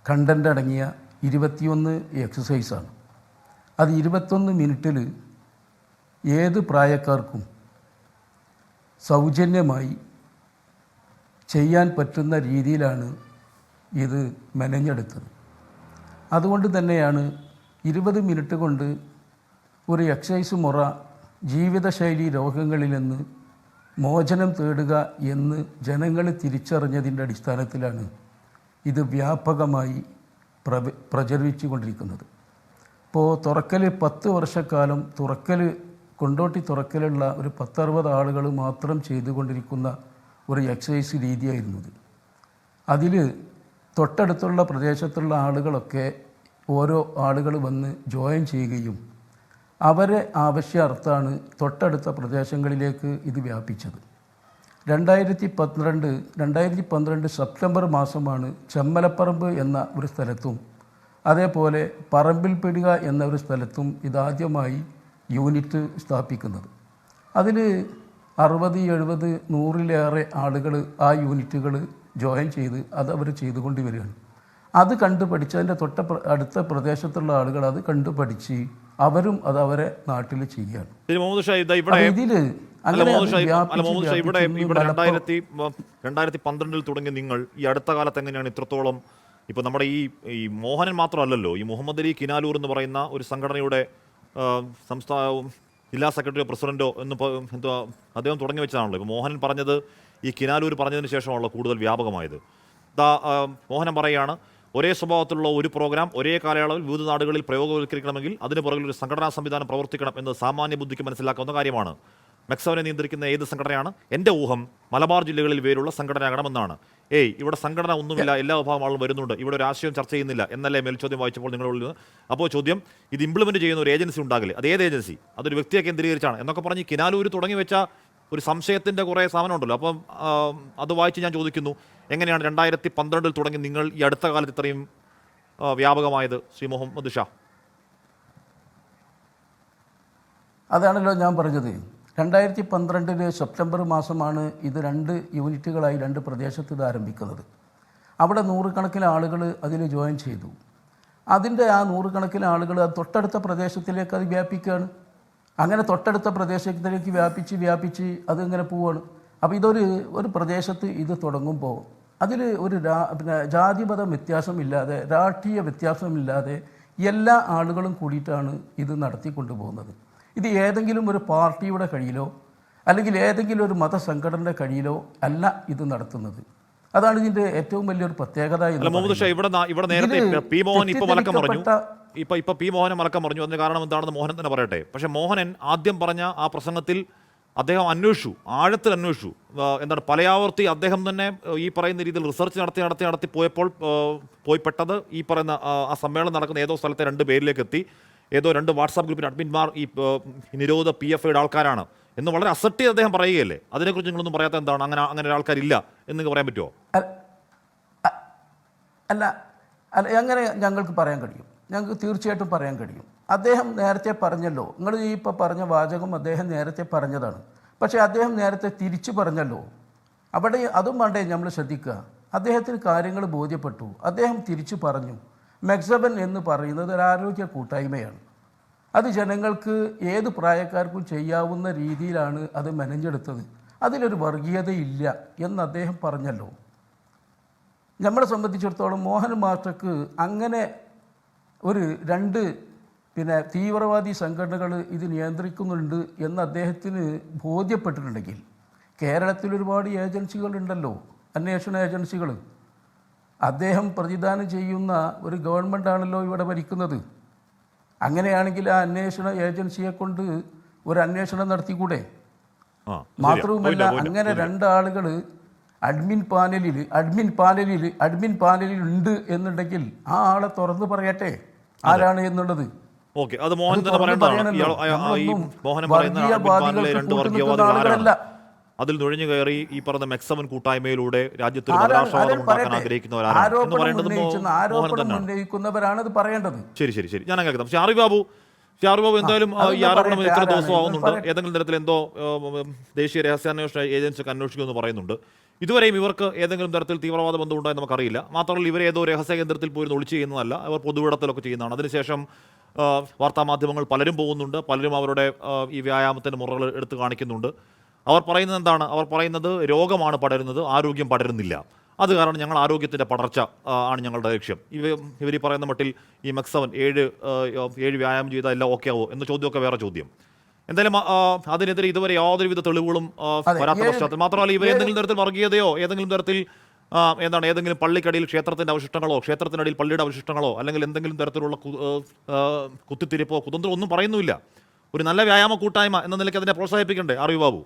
കണ്ടൻ്റ് അടങ്ങിയ 21 എക്സസൈസാണ്. അത് 21 മിനിറ്റിൽ ഏത് പ്രായക്കാർക്കും സൗജന്യമായി ചെയ്യാൻ പറ്റുന്ന രീതിയിലാണ് ഇത് മെനഞ്ഞെടുത്തത്. അതുകൊണ്ട് തന്നെയാണ് 20 മിനിറ്റ് കൊണ്ട് ഒരു എക്സസൈസ് മുറ ജീവിതശൈലി രോഗങ്ങളിൽ നിന്ന് മോചനം തേടുക എന്ന് ജനങ്ങൾ തിരിച്ചറിഞ്ഞതിൻ്റെ അടിസ്ഥാനത്തിലാണ് ഇത് വ്യാപകമായി പ്രചരിച്ചു കൊണ്ടിരിക്കുന്നത്. ഇപ്പോൾ തുറക്കൽ 10 വർഷക്കാലം കൊണ്ടോട്ടി തുറക്കലുള്ള ഒരു 10-60 ആളുകൾ മാത്രം ചെയ്തുകൊണ്ടിരിക്കുന്ന ഒരു എക്സസൈസ് രീതിയായിരുന്നത്. അതിൽ തൊട്ടടുത്തുള്ള പ്രദേശത്തുള്ള ആളുകളൊക്കെ ഓരോ ആളുകൾ വന്ന് ജോയിൻ ചെയ്യുകയും അവരെ ആവശ്യാർത്ഥാണ് തൊട്ടടുത്ത പ്രദേശങ്ങളിലേക്ക് ഇത് വ്യാപിച്ചത്. 2012 സെപ്റ്റംബർ മാസമാണ് ചെമ്മലപ്പറമ്പ് എന്ന ഒരു സ്ഥലത്തും അതേപോലെ പറമ്പിൽപ്പെടുക എന്ന ഒരു സ്ഥലത്തും ഇതാദ്യമായി യൂണിറ്റ് സ്ഥാപിക്കുന്നത്. അതിൽ 60, 70, 100-ലേറെ ആളുകൾ ആ യൂണിറ്റുകൾ ജോയിൻ ചെയ്ത് അതവർ ചെയ്തുകൊണ്ട് വരികയാണ്. അത് കണ്ടുപഠിച്ച് അതിൻ്റെ അടുത്ത പ്രദേശത്തുള്ള ആളുകൾ അത് കണ്ടുപഠിച്ച് അവരും അത് അവരെ നാട്ടിൽ ചെയ്യുകയാണ്. ഇതിൽ 2012 തുടങ്ങി നിങ്ങൾ ഈ അടുത്ത കാലത്ത് എങ്ങനെയാണ് ഇത്രത്തോളം ഇപ്പോൾ നമ്മുടെ ഈ മോഹനൻ മാത്രമല്ലല്ലോ, ഈ മുഹമ്മദ് അലി കിനാലൂർ എന്ന് പറയുന്ന ഒരു സംഘടനയുടെ സംസ്ഥാന ജില്ലാ സെക്രട്ടറിയോ പ്രസിഡന്റോ എന്തോ അദ്ദേഹം തുടങ്ങി വെച്ചതാണല്ലോ. ഇപ്പോൾ മോഹനൻ പറഞ്ഞത് ഈ കിനാലൂർ പറഞ്ഞതിന് ശേഷമാണല്ലോ കൂടുതൽ വ്യാപകമായത്. മോഹനൻ പറയുകയാണ്, ഒരേ സ്വഭാവത്തിലുള്ള ഒരു പ്രോഗ്രാം ഒരേ കാലയളവിൽ വിവിധ നാടുകളിൽ പ്രയോഗവൽക്കരിക്കണമെങ്കിൽ അതിന് പുറകിൽ ഒരു സംഘടനാ സംവിധാനം പ്രവർത്തിക്കണം എന്ന് സാമാന്യ ബുദ്ധിക്ക് മനസ്സിലാക്കാവുന്ന കാര്യമാണ്. മെക്സവനെ നിയന്ത്രിക്കുന്ന ഏത് സംഘടനയാണ്? എൻ്റെ ഊഹം മലബാർ ജില്ലകളിൽ പേരുള്ള സംഘടനയാകണമെന്നാണ്. ഇവിടെ സംഘടന ഒന്നുമില്ല, എല്ലാ വിഭാഗം ആളും വരുന്നുണ്ട്, ഇവിടെ ഒരു ആശയം ചർച്ച ചെയ്യുന്നില്ല എന്നല്ലേ മേൽചോദ്യം വായിച്ചപ്പോൾ നിങ്ങളുള്ളിൽ നിന്ന്. അപ്പോൾ ചോദ്യം, ഇത് ഇംപ്ലിമെൻറ്റ് ചെയ്യുന്ന ഒരു ഏജൻസി ഉണ്ടാകില്ലേ? അത് ഏത് ഏജൻസി? അതൊരു വ്യക്തിയെ കേന്ദ്രീകരിച്ചാണ് എന്നൊക്കെ പറഞ്ഞ് കിനാലൂർ തുടങ്ങി വെച്ച ഒരു സംശയത്തിൻ്റെ കുറേ സാധനം ഉണ്ടല്ലോ. അപ്പം അത് വായിച്ച് ഞാൻ ചോദിക്കുന്നു, എങ്ങനെയാണ് 2012 തുടങ്ങി നിങ്ങൾ ഈ അടുത്ത കാലത്ത് ഇത്രയും വ്യാപകമായത് ശ്രീ മുഹമ്മദ് ഷാ? അതാണല്ലോ ഞാൻ പറഞ്ഞത്. 2012 സെപ്റ്റംബർ മാസമാണ് ഇത് 2 യൂണിറ്റുകളായി 2 പ്രദേശത്ത് ഇത് ആരംഭിക്കുന്നത്. അവിടെ 100 കണക്കിന് ആളുകൾ അതിൽ ജോയിൻ ചെയ്തു. അതിൻ്റെ ആ 100 കണക്കിന് ആളുകൾ തൊട്ടടുത്ത പ്രദേശത്തിലേക്ക് അത് വ്യാപിക്കുകയാണ്. അങ്ങനെ തൊട്ടടുത്ത പ്രദേശത്തിലേക്ക് വ്യാപിച്ച് അതിങ്ങനെ പോവുകയാണ്. അപ്പോൾ ഒരു പ്രദേശത്ത് ഇത് തുടങ്ങുമ്പോൾ അതിൽ ഒരു ജാതിമത വ്യത്യാസമില്ലാതെ രാഷ്ട്രീയ വ്യത്യാസമില്ലാതെ എല്ലാ ആളുകളും കൂടിയിട്ടാണ് ഇത് നടത്തിക്കൊണ്ടുപോകുന്നത്. ഇത് ഏതെങ്കിലും ഒരു പാർട്ടിയുടെ കയ്യിലോ അല്ലെങ്കിൽ ഏതെങ്കിലും ഒരു മതസംഘടനയുടെ കയ്യിലോ അല്ല ഇത് നടത്തുന്നത്. അതാണ് ഇതിൻ്റെ ഏറ്റവും വലിയൊരു പ്രത്യേകത. ഇവിടെ നേരത്തെ പി മോഹൻ ഇപ്പോൾ മലക്കം പറഞ്ഞു, ഇപ്പൊ പി മോഹനെ മലക്കം പറഞ്ഞു. അതിന് കാരണം എന്താണെന്ന് മോഹൻ തന്നെ പറയട്ടെ. പക്ഷേ മോഹനൻ ആദ്യം പറഞ്ഞ ആ പ്രസംഗത്തിൽ അദ്ദേഹം ആഴത്തിൽ അന്വേഷിച്ചു. എന്താണ് പലയാവർത്തി അദ്ദേഹം തന്നെ ഈ പറയുന്ന രീതിയിൽ റിസർച്ച് നടത്തി പോയപ്പെട്ടത് ഈ പറയുന്ന ആ സമ്മേളനം നടക്കുന്ന ഏതോ സ്ഥലത്തെ 2 പേരിലേക്ക് എത്തി. ഏതോ 2 വാട്സാപ്പ് ഗ്രൂപ്പിൽ അഡ്മിന്മാർ ഈ നിരോധ PFIയുടെ ആൾക്കാരാണ് എന്ന് വളരെ അസെപ്റ്റ് ചെയ്ത് അദ്ദേഹം പറയുകയല്ലേ? അതിനെക്കുറിച്ച് നിങ്ങളൊന്നും പറയാത്ത എന്താണ്? അങ്ങനെ ഒരാൾക്കാരില്ല എന്ന് പറയാൻ പറ്റുമോ? അല്ല, അങ്ങനെ ഞങ്ങൾക്ക് പറയാൻ കഴിയും. ഞങ്ങൾക്ക് തീർച്ചയായിട്ടും പറയാൻ കഴിയും. അദ്ദേഹം നേരത്തെ പറഞ്ഞല്ലോ, നിങ്ങൾ ഈ ഇപ്പോൾ പറഞ്ഞ വാചകം അദ്ദേഹം നേരത്തെ പറഞ്ഞതാണ്. പക്ഷേ അദ്ദേഹം നേരത്തെ തിരിച്ചു പറഞ്ഞല്ലോ. അവിടെ അതും വേണ്ടേ നമ്മൾ ശ്രദ്ധിക്കുക. അദ്ദേഹത്തിന് കാര്യങ്ങൾ ബോധ്യപ്പെട്ടു. അദ്ദേഹം തിരിച്ചു പറഞ്ഞു. മെക്സബൻ എന്ന് പറയുന്നത് ഒരു ആരോഗ്യ കൂട്ടായ്മയാണ്. അത് ജനങ്ങൾക്ക് ഏത് പ്രായക്കാർക്കും ചെയ്യാവുന്ന രീതിയിലാണ് അത് മെനഞ്ഞെടുത്തത്. അതിലൊരു വർഗീയതയില്ല എന്ന് അദ്ദേഹം പറഞ്ഞല്ലോ. നമ്മളെ സംബന്ധിച്ചിടത്തോളം മോഹൻ മാസ്റ്റർക്ക് അങ്ങനെ ഒരു 2 തീവ്രവാദി സംഘടനകൾ ഇത് നിയന്ത്രിക്കുന്നുണ്ട് എന്ന് അദ്ദേഹത്തിന് ബോധ്യപ്പെട്ടിട്ടുണ്ടെങ്കിൽ കേരളത്തിൽ ഒരുപാട് ഏജൻസികളുണ്ടല്ലോ, അന്വേഷണ ഏജൻസികൾ. അദ്ദേഹം പ്രതിദാനം ചെയ്യുന്ന ഒരു ഗവൺമെൻറ്റാണല്ലോ ഇവിടെ ഭരിക്കുന്നത്. അങ്ങനെയാണെങ്കിൽ ആ അന്വേഷണ ഏജൻസിയെ കൊണ്ട് ഒരു അന്വേഷണം നടത്തിക്കൂടെ? മാത്രവുമല്ല, അങ്ങനെ രണ്ടാളുകൾ അഡ്മിൻ പാനലിൽ ഉണ്ട് എന്നുണ്ടെങ്കിൽ ആ ആളെ തുറന്നു പറയട്ടെ ആരാണ് എന്നുള്ളത്. ഓക്കെ, അത് മോഹൻ തന്നെ പറയുന്നതാണ്. മോഹൻ പറയുന്ന അതിൽ നുഴഞ്ഞു കയറി ഈ പറഞ്ഞ മെക്സവൻ കൂട്ടായ്മയിലൂടെ രാജ്യത്ത് മതരാഷ്ട്രവാദം ഉണ്ടാക്കാൻ ആഗ്രഹിക്കുന്നവരാണ് എന്ന് പറയുന്നത് മോഹൻ തന്നെയാണ് പറയേണ്ടത്. ശരി ശരി ശരി, ഞാൻ കേൾക്കാം. ഷാറി ബാബു എന്തായാലും ഈ ആരോപണം ഇത്ര ദിവസം ആവുന്നുണ്ട്, ഏതെങ്കിലും തരത്തിൽ എന്തോ ദേശീയ രഹസ്യാന്വേഷണ ഏജൻസിക്ക് അന്വേഷിക്കുമെന്ന് പറയുന്നുണ്ട്. ഇതുവരെയും ഇവർക്ക് ഏതെങ്കിലും തരത്തിൽ തീവ്രവാദ ബന്ധം ഉണ്ടായെന്ന് നമുക്കറിയില്ല. മാത്രമല്ല, ഇവർ ഏതോ രഹസ്യ കേന്ദ്രത്തിൽ പോയി ഒളിച്ചു ചെയ്യുന്നതല്ല, അവർ പൊതുവിടത്തിലൊക്കെ ചെയ്യുന്നതാണ്. അതിനുശേഷം വാർത്താമാധ്യമങ്ങൾ പലരും പോകുന്നുണ്ട്, പലരും അവരുടെ ഈ വ്യായാമത്തിൻ്റെ മുറകൾ എടുത്തു കാണിക്കുന്നുണ്ട്. അവർ പറയുന്നത് എന്താണ്? അവർ പറയുന്നത് രോഗമാണ് പടരുന്നത്, ആരോഗ്യം പടരുന്നില്ല. അത് കാരണം ഞങ്ങൾ ആരോഗ്യത്തിൻ്റെ പടർച്ച ആണ് ഞങ്ങളുടെ ലക്ഷ്യം. ഇവർ ഈ പറയുന്ന മട്ടിൽ ഈ മെക്സവൻ 7 വ്യായാമം ചെയ്താൽ എല്ലാം ഓക്കെ ആവോ എന്ന ചോദ്യമൊക്കെ വേറെ ചോദ്യം. എന്തായാലും അതിനെതിരെ ഇതുവരെ യാതൊരുവിധ തെളിവുകളും വരാത്ത പശ്ചാത്തലം. മാത്രമല്ല, ഇവർ ഏതെങ്കിലും തരത്തിൽ വർഗീയതയോ ഏതെങ്കിലും തരത്തിൽ ഏതെങ്കിലും പള്ളിക്കടിയിൽ ക്ഷേത്രത്തിൻ്റെ അവശിഷ്ടങ്ങളോ ക്ഷേത്രത്തിനടിയിൽ പള്ളിയുടെ അവശിഷ്ടങ്ങളോ അല്ലെങ്കിൽ എന്തെങ്കിലും തരത്തിലുള്ള കുത്തിത്തിരിപ്പോ കുതന്ത്രോ ഒന്നും പറയുന്നുമില്ല. ഒരു നല്ല വ്യായാമ കൂട്ടായ്മ എന്ന നിലയ്ക്ക് അതിനെ പ്രോത്സാഹിപ്പിക്കണ്ടേ അറിവ് ബാബു?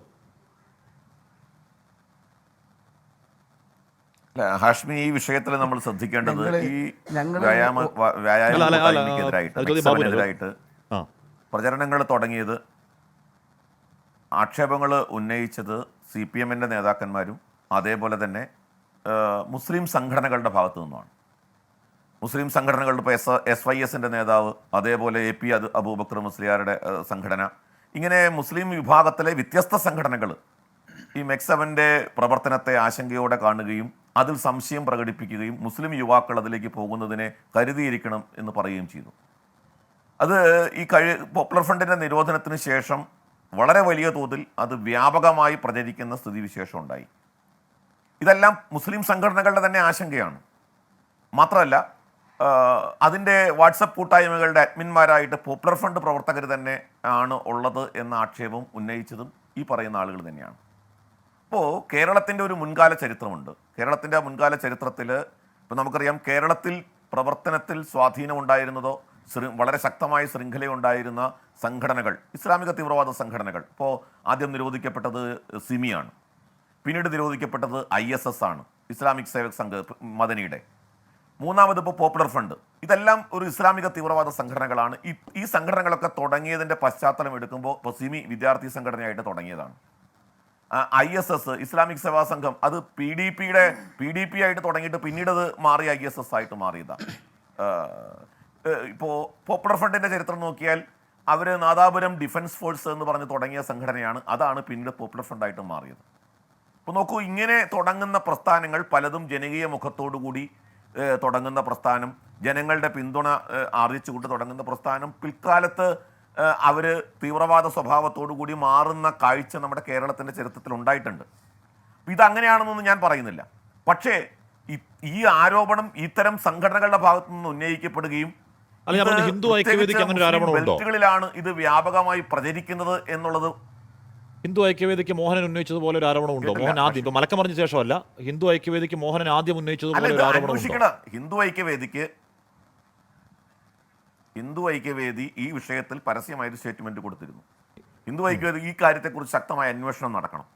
ഹാഷ്മി, ഈ വിഷയത്തിൽ നമ്മൾ ശ്രദ്ധിക്കേണ്ടത് ഈ വ്യായാമത്തിനെതിരായിട്ട് പ്രചരണങ്ങൾ തുടങ്ങിയത്, ആക്ഷേപങ്ങൾ ഉന്നയിച്ചത് CPM-ൻ്റെ നേതാക്കന്മാരും അതേപോലെ തന്നെ മുസ്ലിം സംഘടനകളുടെ ഭാഗത്തു നിന്നുമാണ്. മുസ്ലിം സംഘടനകളുടെ ഇപ്പോൾ SYS-ൻ്റെ നേതാവ്, അതേപോലെ AP അബൂബക്കർ മുസ്ലിയാരുടെ സംഘടന, ഇങ്ങനെ മുസ്ലിം വിഭാഗത്തിലെ വ്യത്യസ്ത സംഘടനകൾ ഈ മെക്സവൻ്റെ പ്രവർത്തനത്തെ ആശങ്കയോടെ കാണുകയും അതിൽ സംശയം പ്രകടിപ്പിക്കുകയും മുസ്ലിം യുവാക്കൾ അതിലേക്ക് പോകുന്നതിനെ കരുതിയിരിക്കണം എന്ന് പറയുകയും ചെയ്തു. അത് ഈ പോപ്പുലർ ഫ്രണ്ടിൻ്റെ നിരോധനത്തിന് ശേഷം വളരെ വലിയ തോതിൽ അത് വ്യാപകമായി പ്രചരിക്കുന്ന സ്ഥിതിവിശേഷം ഉണ്ടായി. ഇതെല്ലാം മുസ്ലിം സംഘടനകളുടെ തന്നെ ആശങ്കയാണ്. മാത്രമല്ല, അതിൻ്റെ വാട്സപ്പ് കൂട്ടായ്മകളുടെ അഡ്മിന്മാരായിട്ട് പോപ്പുലർ ഫ്രണ്ട് പ്രവർത്തകർ തന്നെ ആണ് ഉള്ളത് എന്ന ആക്ഷേപം ഉന്നയിച്ചതും ഈ പറയുന്ന ആളുകൾ തന്നെയാണ്. അപ്പോൾ കേരളത്തിൻ്റെ ഒരു മുൻകാല ചരിത്രമുണ്ട്. കേരളത്തിൻ്റെ മുൻകാല ചരിത്രത്തിൽ ഇപ്പോൾ നമുക്കറിയാം, കേരളത്തിൽ പ്രവർത്തനത്തിൽ സ്വാധീനമുണ്ടായിരുന്നതോ വളരെ ശക്തമായ ശൃംഖലയുണ്ടായിരുന്ന സംഘടനകൾ, ഇസ്ലാമിക തീവ്രവാദ സംഘടനകൾ. ഇപ്പോൾ ആദ്യം നിരോധിക്കപ്പെട്ടത് സിമിയാണ്, പിന്നീട് നിരോധിക്കപ്പെട്ടത് ISS ആണ്, ഇസ്ലാമിക് സേവക് സംഘ് മദനിയുടെ. മൂന്നാമത് ഇപ്പോൾ പോപ്പുലർ ഫ്രണ്ട്. ഇതെല്ലാം ഒരു ഇസ്ലാമിക തീവ്രവാദ സംഘടനകളാണ്. ഈ സംഘടനകളൊക്കെ തുടങ്ങിയതിൻ്റെ പശ്ചാത്തലം എടുക്കുമ്പോൾ ഇപ്പോൾ സിമി വിദ്യാർത്ഥി സംഘടനയായിട്ട് തുടങ്ങിയതാണ്. ISS ഇസ്ലാമിക് സേവാ സംഘം അത് PDP ആയിട്ട് തുടങ്ങിയിട്ട് പിന്നീട് അത് മാറി ISS ആയിട്ട് മാറിയതാണ്. ഇപ്പോൾ പോപ്പുലർ ഫ്രണ്ടിൻ്റെ ചരിത്രം നോക്കിയാൽ അവർ നാദാപുരം ഡിഫൻസ് ഫോഴ്സ് എന്ന് പറഞ്ഞ് തുടങ്ങിയ സംഘടനയാണ്. അതാണ് പിന്നീട് പോപ്പുലർ ഫ്രണ്ടായിട്ട് മാറിയത്. ഇപ്പോൾ നോക്കൂ, ഇങ്ങനെ തുടങ്ങുന്ന പ്രസ്ഥാനങ്ങൾ പലതും ജനകീയ മുഖത്തോടു കൂടി തുടങ്ങുന്ന പ്രസ്ഥാനം, ജനങ്ങളുടെ പിന്തുണ ആർജിച്ചുകൊണ്ട് തുടങ്ങുന്ന പ്രസ്ഥാനം പിൽക്കാലത്ത് അവർ തീവ്രവാദ സ്വഭാവത്തോടു കൂടി മാറുന്ന കാഴ്ച നമ്മുടെ കേരളത്തിൻ്റെ ചരിത്രത്തിൽ ഉണ്ടായിട്ടുണ്ട്. ഇതങ്ങനെയാണെന്നൊന്നും ഞാൻ പറയുന്നില്ല. പക്ഷേ ഈ ആരോപണം ഇത്തരം സംഘടനകളുടെ ഭാഗത്തു നിന്ന് ഉന്നയിക്കപ്പെടുകയും ബെൽറ്റുകളിലാണ് ഇത് വ്യാപകമായി പ്രചരിക്കുന്നത് എന്നുള്ളത്. ഹിന്ദു ഐക്യവേദിക്ക് മോഹനൻ ഉന്നയിച്ചതുപോലെ ഒരു ആരോപണമുണ്ടോ? മോഹൻ ആദ്യം, ഇപ്പൊ മലക്കം പറഞ്ഞ ശേഷമല്ല, ഹിന്ദു ഐക്യവേദിക്ക് മോഹനൻ ആദ്യം ഉന്നയിച്ചതുപോലെ ഒരു ആരോപണം. ഹിന്ദു ഐക്യവേദി ഈ വിഷയത്തിൽ പരസ്യമായൊരു സ്റ്റേറ്റ്മെന്റ് കൊടുത്തിരുന്നു. ഹിന്ദു ഐക്യവേദി ഈ കാര്യത്തെക്കുറിച്ച് ശക്തമായ അന്വേഷണം നടക്കണം.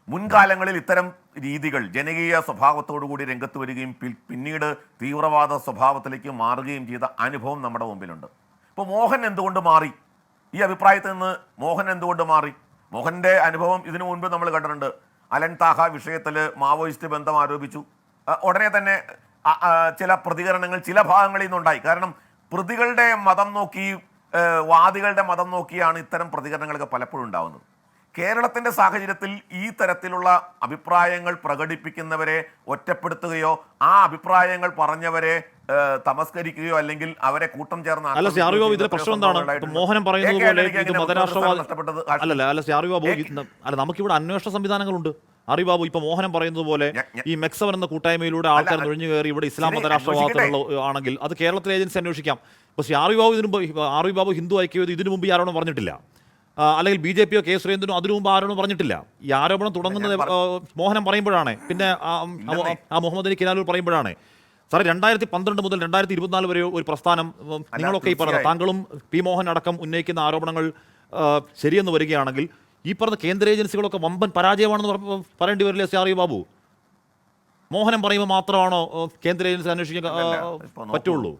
മുൻകാലങ്ങളിൽ ഇത്തരം രീതികൾ ജനകീയ സ്വഭാവത്തോടു കൂടി രംഗത്ത് വരികയും പിന്നീട് തീവ്രവാദ സ്വഭാവത്തിലേക്ക് മാറുകയും ചെയ്ത അനുഭവം നമ്മുടെ മുമ്പിലുണ്ട്. ഇപ്പോൾ മോഹൻ എന്തുകൊണ്ട് മാറി? ഈ അഭിപ്രായത്തിൽ നിന്ന് മോഹൻ എന്തുകൊണ്ട് മാറി? മോഹൻ്റെ അനുഭവം ഇതിനു മുൻപ് നമ്മൾ കണ്ടിട്ടുണ്ട്. അലൻ താഹ വിഷയത്തിൽ മാവോയിസ്റ്റ് ബന്ധം ആരോപിച്ചു. ഉടനെ തന്നെ ചില പ്രതികരണങ്ങൾ ചില ഭാഗങ്ങളിൽ നിന്നുണ്ടായി. കാരണം പ്രതികളുടെ മതം നോക്കി, വാദികളുടെ മതം നോക്കിയാണ് ഇത്തരം പ്രതികരണങ്ങളൊക്കെ പലപ്പോഴും ഉണ്ടാകുന്നത്. കേരളത്തിൻ്റെ സാഹചര്യത്തിൽ ഈ തരത്തിലുള്ള അഭിപ്രായങ്ങൾ പ്രകടിപ്പിക്കുന്നവരെ ഒറ്റപ്പെടുത്തുകയോ ആ അഭിപ്രായങ്ങൾ പറഞ്ഞവരെ തമസ്കരിക്കുകയോ അല്ലെങ്കിൽ അവരെ കൂട്ടം ചേർന്ന് മോഹനം പറയുന്നത് പോലെ ഇത് മതരാഷ്ട്രവാദം അല്ല, നമുക്കിവിടെ അന്വേഷണ സംവിധാനങ്ങളുണ്ട്. അറിവാബു, ഇപ്പൊ മോഹനം പറയുന്നത് പോലെ ഈ മെക്സവൻ എന്ന കൂട്ടായ്മയിലൂടെ ആൾക്കാർ നുഴഞ്ഞു കയറി ഇവിടെ ഇസ്ലാം മതരാഷ്ട്രവാദത്തിലുള്ള ആണെങ്കിൽ അത് കേരളത്തിലെ ഏജൻസി അന്വേഷിക്കാം. പക്ഷേ അറിവാബു ഹിന്ദു ഐക്യവേദി ഇതിനു മുമ്പ് ഈ ആരോപണം പറഞ്ഞിട്ടില്ല, അല്ലെങ്കിൽ BJP കെ സുരേന്ദ്രനും അതിനു മുമ്പ് ആരോപണം പറഞ്ഞിട്ടില്ല. ഈ ആരോപണം തുടങ്ങുന്നത് മോഹനം പറയുമ്പോഴാണ്, പിന്നെ ആ മുഹമ്മദ് അലി കിനാലൂർ പറയുമ്പോഴാണ്. സാറേ 2012 മുതൽ 2024 വരെ ഒരു പ്രസ്ഥാനം നിങ്ങളൊക്കെ ഈ പറഞ്ഞ താങ്കളും പി മോഹൻ അടക്കം ഉന്നയിക്കുന്ന ആരോപണങ്ങൾ ശരിയെന്ന് വരികയാണെങ്കിൽ ഈ പറഞ്ഞ കേന്ദ്ര ഏജൻസികളൊക്കെ വമ്പൻ പരാജയമാണെന്ന് പറയേണ്ടി വരില്ലേ ശ്രീ ബാബു? മോഹനം പറയുമ്പോൾ മാത്രമാണോ കേന്ദ്ര ഏജൻസി അന്വേഷിക്കാൻ പറ്റുള്ളൂ?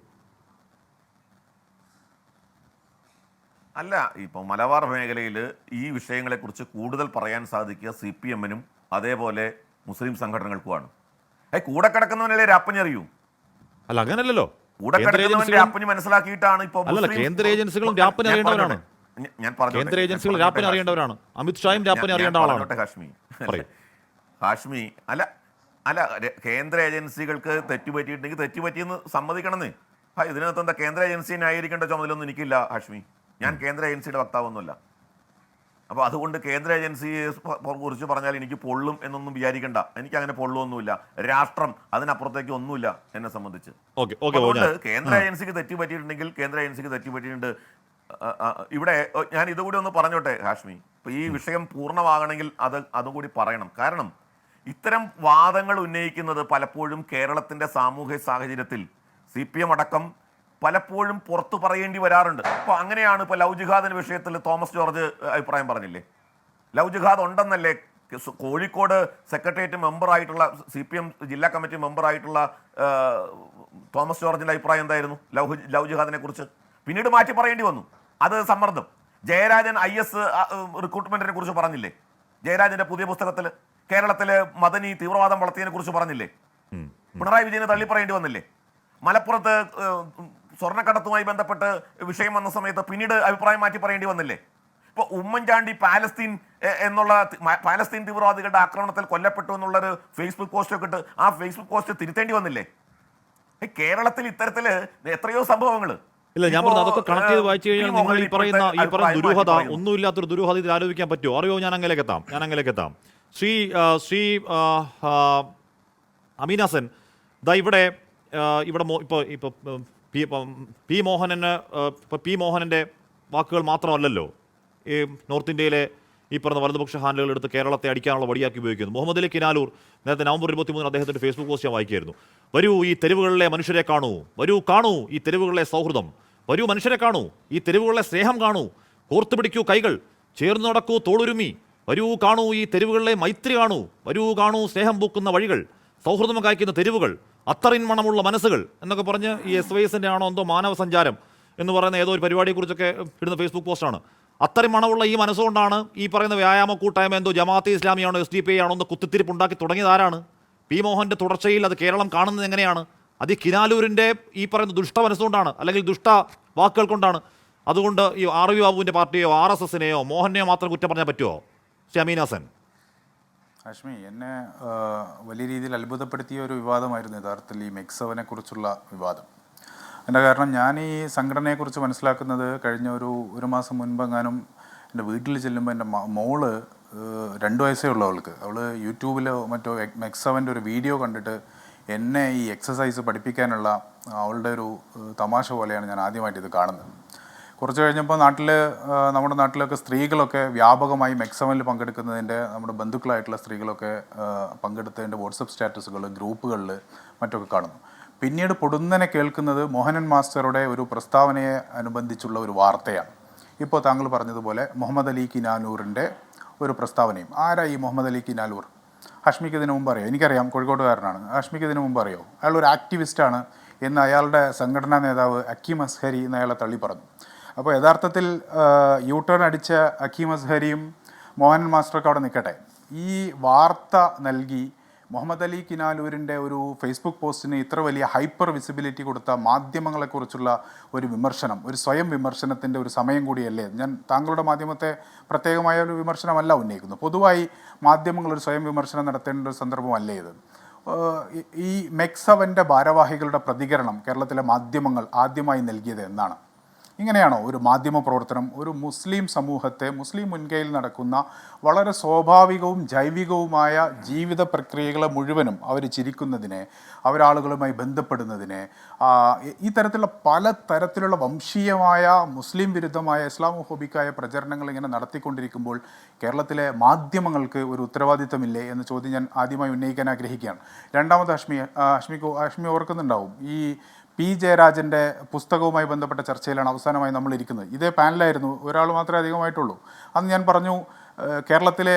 അല്ല, ഇപ്പോൾ മലബാർ മേഖലയിൽ ഈ വിഷയങ്ങളെക്കുറിച്ച് കൂടുതൽ പറയാൻ സാധിക്കുക CPM-നും അതേപോലെ മുസ്ലിം സംഘടനകൾക്കുമാണ്. കൂടെ കിടക്കുന്നവനല്ലേ രാപ്പനി അറിയൂ? അല്ല, അങ്ങനല്ലല്ലോ. കൂടെ കിടക്കുന്നവൻ രാപ്പനി മനസ്സിലാക്കിയിട്ടാണ് ഇപ്പോൾ കേന്ദ്ര ഏജൻസികളും രാപ്പനി അറിയേണ്ടവരാണ്. കേന്ദ്ര ഏജൻസികൾ രാപ്പനി അറിയേണ്ടവരാണ്. അമിത്ഷായും രാപ്പനി അറിയേണ്ട ആളാണ്. ഹാഷ്മി അല്ല കേന്ദ്ര ഏജൻസികൾക്ക് തെറ്റുപറ്റിയിട്ടുണ്ടെങ്കിൽ തെറ്റുപറ്റിയെന്ന് സമ്മതിക്കണമെന്ന്. ഇതിനകത്ത് എന്താ കേന്ദ്ര ഏജൻസിയെ ന്യായീകരിക്കേണ്ട ചുമതലയൊന്നും എനിക്കില്ല ഹാഷ്മി. ഞാൻ കേന്ദ്ര ഏജൻസിയുടെ വക്താവൊന്നുമല്ല. അപ്പോൾ അതുകൊണ്ട് കേന്ദ്ര ഏജൻസിയെ കുറിച്ച് പറഞ്ഞാൽ എനിക്ക് പൊള്ളും എന്നൊന്നും വിചാരിക്കേണ്ട. എനിക്ക് അങ്ങനെ പൊള്ളുമൊന്നുമില്ല. രാഷ്ട്രം അതിനപ്പുറത്തേക്ക് ഒന്നുമില്ല എന്നെ സംബന്ധിച്ച്. അതുകൊണ്ട് കേന്ദ്ര ഏജൻസിക്ക് തെറ്റുപറ്റിയിട്ടുണ്ടെങ്കിൽ കേന്ദ്ര ഏജൻസിക്ക് തെറ്റുപറ്റിയിട്ടുണ്ട്. ഇവിടെ ഞാൻ ഇതുകൂടി ഒന്ന് പറഞ്ഞോട്ടെ ഹാഷ്മി. ഇപ്പോൾ ഈ വിഷയം പൂർണ്ണമാകണമെങ്കിൽ അതുകൂടി പറയണം. കാരണം ഇത്തരം വാദങ്ങൾ ഉന്നയിക്കുന്നത് പലപ്പോഴും കേരളത്തിൻ്റെ സാമൂഹ്യ സാഹചര്യത്തിൽ CPM അടക്കം പലപ്പോഴും പുറത്തു പറയേണ്ടി വരാറുണ്ട്. അപ്പോൾ അങ്ങനെയാണ് ഇപ്പോൾ ലവ് ജിഹാദിൻ്റെ വിഷയത്തിൽ തോമസ് ജോർജ് അഭിപ്രായം പറഞ്ഞില്ലേ? ലവ് ജിഹാദ് ഉണ്ടെന്നല്ലേ കോഴിക്കോട് സെക്രട്ടേറിയറ്റ് മെമ്പറായിട്ടുള്ള CPM ജില്ലാ കമ്മിറ്റി മെമ്പറായിട്ടുള്ള തോമസ് ജോർജിൻ്റെ അഭിപ്രായം എന്തായിരുന്നു ലവ് ജിഹാദിനെ കുറിച്ച്? പിന്നീട് മാറ്റി പറയേണ്ടി വന്നു. അത് സമ്മർദ്ദം. ജയരാജൻ IS റിക്രൂട്ട്മെന്റിനെ കുറിച്ച് പറഞ്ഞില്ലേ? ജയരാജന്റെ പുതിയ പുസ്തകത്തിൽ കേരളത്തിലെ മദനി തീവ്രവാദം വളർത്തിയതിനെ കുറിച്ച് പറഞ്ഞില്ലേ? പിണറായി വിജയനെ തള്ളിപ്പറയേണ്ടി വന്നില്ലേ? മലപ്പുറത്ത് സ്വർണ്ണക്കടത്തുമായി ബന്ധപ്പെട്ട് വിഷയം വന്ന സമയത്ത് പിന്നീട് അഭിപ്രായം മാറ്റി പറയേണ്ടി വന്നില്ലേ? ഇപ്പോൾ ഉമ്മൻചാണ്ടി പാലസ്തീൻ തീവ്രവാദികളുടെ ആക്രമണത്തിൽ കൊല്ലപ്പെട്ടു എന്നുള്ളൊരു ഫേസ്ബുക്ക് പോസ്റ്റൊക്കെ ഇട്ട് ആ ഫേസ്ബുക്ക് പോസ്റ്റ് തിരുത്തേണ്ടി വന്നില്ലേ? കേരളത്തിൽ ഇത്തരത്തിൽ എത്രയോ സംഭവങ്ങൾ. ഇല്ല, ഞാൻ പറഞ്ഞു അതൊക്കെ കണക്ട് ചെയ്ത് വായിച്ചു കഴിഞ്ഞാൽ നിങ്ങൾ ഈ പറയുന്ന ദുരൂഹത ഒന്നുമില്ലാത്തൊരു ദുരൂഹത ഇതിൽ ആലോചിക്കാൻ പറ്റുമോ? അറിയോ? ഞാൻ അങ്ങനെയൊക്കെ എത്താം. ശ്രീ അമീനാസൻ, ഇവിടെ ഇപ്പോൾ പി മോഹനൻ്റെ വാക്കുകൾ മാത്രമല്ലല്ലോ ഈ നോർത്ത് ഇന്ത്യയിലെ ഈ പറഞ്ഞ വലതുപക്ഷ ഹാൻഡലുകൾ എടുത്ത് കേരളത്തെ അടിക്കാനുള്ള വടിയാക്കി ഉപയോഗിക്കുന്നു. മുഹമ്മദ് അലി കിനാലൂർ നേരത്തെ നവംബർ 23 അദ്ദേഹത്തിൻ്റെ ഫേസ്ബുക്ക് പോസ്റ്റ് ഞാൻ വായിക്കായിരുന്നു. വരൂ ഈ തെരുവുകളിലെ മനുഷ്യരെ കാണൂ, കാണൂ ഈ തെരുവുകളിലെ സൗഹൃദം, വരൂ മനുഷ്യരെ കാണൂ, ഈ തെരുവുകളിലെ സ്നേഹം കാണൂ, കോർത്തു പിടിക്കൂ കൈകൾ, ചേർന്ന് നടക്കൂ തോളുരുമി, വരൂ കാണൂ ഈ തെരുവുകളിലെ മൈത്രി കാണൂ, വരൂ കാണൂ സ്നേഹം പൂക്കുന്ന വഴികൾ, സൗഹൃദം കായ്ക്കുന്ന തെരുവുകൾ, അത്തറിൻ മണമുള്ള മനസ്സുകൾ എന്നൊക്കെ പറഞ്ഞ് ഈ SYSൻ്റെ ആണോ എന്തോ മാനവ സഞ്ചാരം എന്ന് പറയുന്ന ഏതോ ഒരു പരിപാടിയെക്കുറിച്ചൊക്കെ ഇടുന്ന ഫേസ്ബുക്ക് പോസ്റ്റാണ്. അത്രയും മണമുള്ള ഈ മനസ്സുകൊണ്ടാണ് ഈ പറയുന്ന വ്യായാമ കൂട്ടായ്മ എന്തോ ജമാഅത്തെ ഇസ്ലാമിയാണോ SDPI ആണോ എന്ന് കുത്തിത്തിരിപ്പുണ്ടാക്കി തുടങ്ങിയത് ആരാണ്? പി മോഹൻ്റെ തുടർച്ചയിൽ അത് കേരളം കാണുന്നത് എങ്ങനെയാണ്? അത് ഈ കിനാലൂരിൻ്റെ ഈ പറയുന്ന ദുഷ്ട മനസ്സുകൊണ്ടാണ്, അല്ലെങ്കിൽ ദുഷ്ട വാക്കുകൾ കൊണ്ടാണ്. അതുകൊണ്ട് ഈ RV ബാബുവിൻ്റെ പാർട്ടിയോ RSSനെയോ മോഹനെയോ മാത്രം കുറ്റം പറഞ്ഞാൽ പറ്റുമോ? ശ്രീ അമീനാസൻ. ഹാഷ്മി, എന്നെ വലിയ രീതിയിൽ അത്ഭുതപ്പെടുത്തിയ ഒരു വിവാദമായിരുന്നു യഥാർത്ഥത്തിൽ ഈ മെക്സവനെ കുറിച്ചുള്ള വിവാദം. എൻ്റെ കാരണം ഞാൻ ഈ സംഘടനയെക്കുറിച്ച് മനസ്സിലാക്കുന്നത് കഴിഞ്ഞ ഒരു മാസം മുൻപെങ്ങാനും എൻ്റെ വീട്ടിൽ ചെല്ലുമ്പോൾ എൻ്റെ മോള് 2 വയസ്സേ ഉള്ളൂ അവൾ യൂട്യൂബിലോ മറ്റോ മെക്സവൻ്റെ ഒരു വീഡിയോ കണ്ടിട്ട് എന്നെ ഈ എക്സസൈസ് പഠിപ്പിക്കാനുള്ള അവളുടെ ഒരു തമാശ പോലെയാണ് ഞാൻ ആദ്യമായിട്ട് ഇത് കാണുന്നത്. കുറച്ച് കഴിഞ്ഞപ്പോൾ നമ്മുടെ നാട്ടിലൊക്കെ സ്ത്രീകളൊക്കെ വ്യാപകമായി മെക്സവനിൽ പങ്കെടുക്കുന്നതിൻ്റെ നമ്മുടെ ബന്ധുക്കളായിട്ടുള്ള സ്ത്രീകളൊക്കെ പങ്കെടുത്തതിൻ്റെ വാട്സപ്പ് സ്റ്റാറ്റസുകൾ ഗ്രൂപ്പുകളിൽ മറ്റൊക്കെ കാണുന്നു. പിന്നീട് പൊടുന്നനെ കേൾക്കുന്നത് മോഹനൻ മാസ്റ്ററുടെ ഒരു പ്രസ്താവനയെ അനുബന്ധിച്ചുള്ള ഒരു വാർത്തയാണ്. ഇപ്പോൾ താങ്കൾ പറഞ്ഞതുപോലെ മുഹമ്മദ് അലി കിനാലൂറിൻ്റെ ഒരു പ്രസ്താവനയും. ആരാ ഈ മുഹമ്മദ് അലി കിനാലൂർ? ഹാഷ്മിക്ക് ഇതിനു മുമ്പ് അറിയാം. എനിക്കറിയാം, കോഴിക്കോട്ടുകാരനാണ്. ഹാഷ്മിക്ക് ഇതിനു മുമ്പ് അറിയോ? അയാൾ ഒരു ആക്ടിവിസ്റ്റാണ് എന്ന് അയാളുടെ സംഘടനാ നേതാവ് അക്കീം അസ്ഹരി എന്ന് അയാളെ തള്ളി പറഞ്ഞു. അപ്പോൾ യഥാർത്ഥത്തിൽ യൂട്ടേൺ അടിച്ച അക്കീം അസ്ഹരിയും മോഹനൻ മാസ്റ്ററൊക്കെ അവിടെ നിൽക്കട്ടെ. ഈ വാർത്ത നൽകി മുഹമ്മദ് അലി കിനാലൂരിൻ്റെ ഒരു ഫേസ്ബുക്ക് പോസ്റ്റിന് ഇത്ര വലിയ ഹൈപ്പർ വിസിബിലിറ്റി കൊടുത്ത മാധ്യമങ്ങളെക്കുറിച്ചുള്ള ഒരു വിമർശനം, ഒരു സ്വയം വിമർശനത്തിൻ്റെ ഒരു സമയം കൂടിയല്ലേ? ഞാൻ താങ്കളുടെ മാധ്യമത്തെ പ്രത്യേകമായ ഒരു വിമർശനമല്ല ഉന്നയിക്കുന്നു. പൊതുവായി മാധ്യമങ്ങൾ ഒരു സ്വയം വിമർശനം നടത്തേണ്ട ഒരു സന്ദർഭമല്ലേ ഇത്? ഈ മെക്സവൻ്റെ ഭാരവാഹികളുടെ പ്രതികരണം കേരളത്തിലെ മാധ്യമങ്ങൾ ആദ്യമായി നൽകിയത് എന്നാണ്? ഇങ്ങനെയാണോ ഒരു മാധ്യമ പ്രവർത്തനം? ഒരു മുസ്ലിം സമൂഹത്തെ, മുസ്ലിം മുൻകൈയിൽ നടക്കുന്ന വളരെ സ്വാഭാവികവും ജൈവികവുമായ ജീവിത പ്രക്രിയകളെ മുഴുവനും അവർ ചിരിക്കുന്നതിനെ, അവരാളുകളുമായി ബന്ധപ്പെടുന്നതിനെ, ഈ തരത്തിലുള്ള പല തരത്തിലുള്ള വംശീയമായ മുസ്ലിം വിരുദ്ധമായ ഇസ്ലാമോഫോബിക്കായ പ്രചരണങ്ങൾ ഇങ്ങനെ നടത്തിക്കൊണ്ടിരിക്കുമ്പോൾ കേരളത്തിലെ മാധ്യമങ്ങൾക്ക് ഒരു ഉത്തരവാദിത്തമില്ലേ എന്ന ചോദ്യം ഞാൻ ആദ്യമായി ഉന്നയിക്കാൻ ആഗ്രഹിക്കുകയാണ്. രണ്ടാമത് ഹാഷ്മി ഓർക്കുന്നുണ്ടാവും, ഈ പി ജയരാജൻ്റെ പുസ്തകവുമായി ബന്ധപ്പെട്ട ചർച്ചയിലാണ് അവസാനമായി നമ്മൾ ഇരിക്കുന്നത്. ഇതേ പാനലായിരുന്നു, ഒരാൾ മാത്രമേ അധികമായിട്ടുള്ളൂ. അന്ന് ഞാൻ പറഞ്ഞു, കേരളത്തിലെ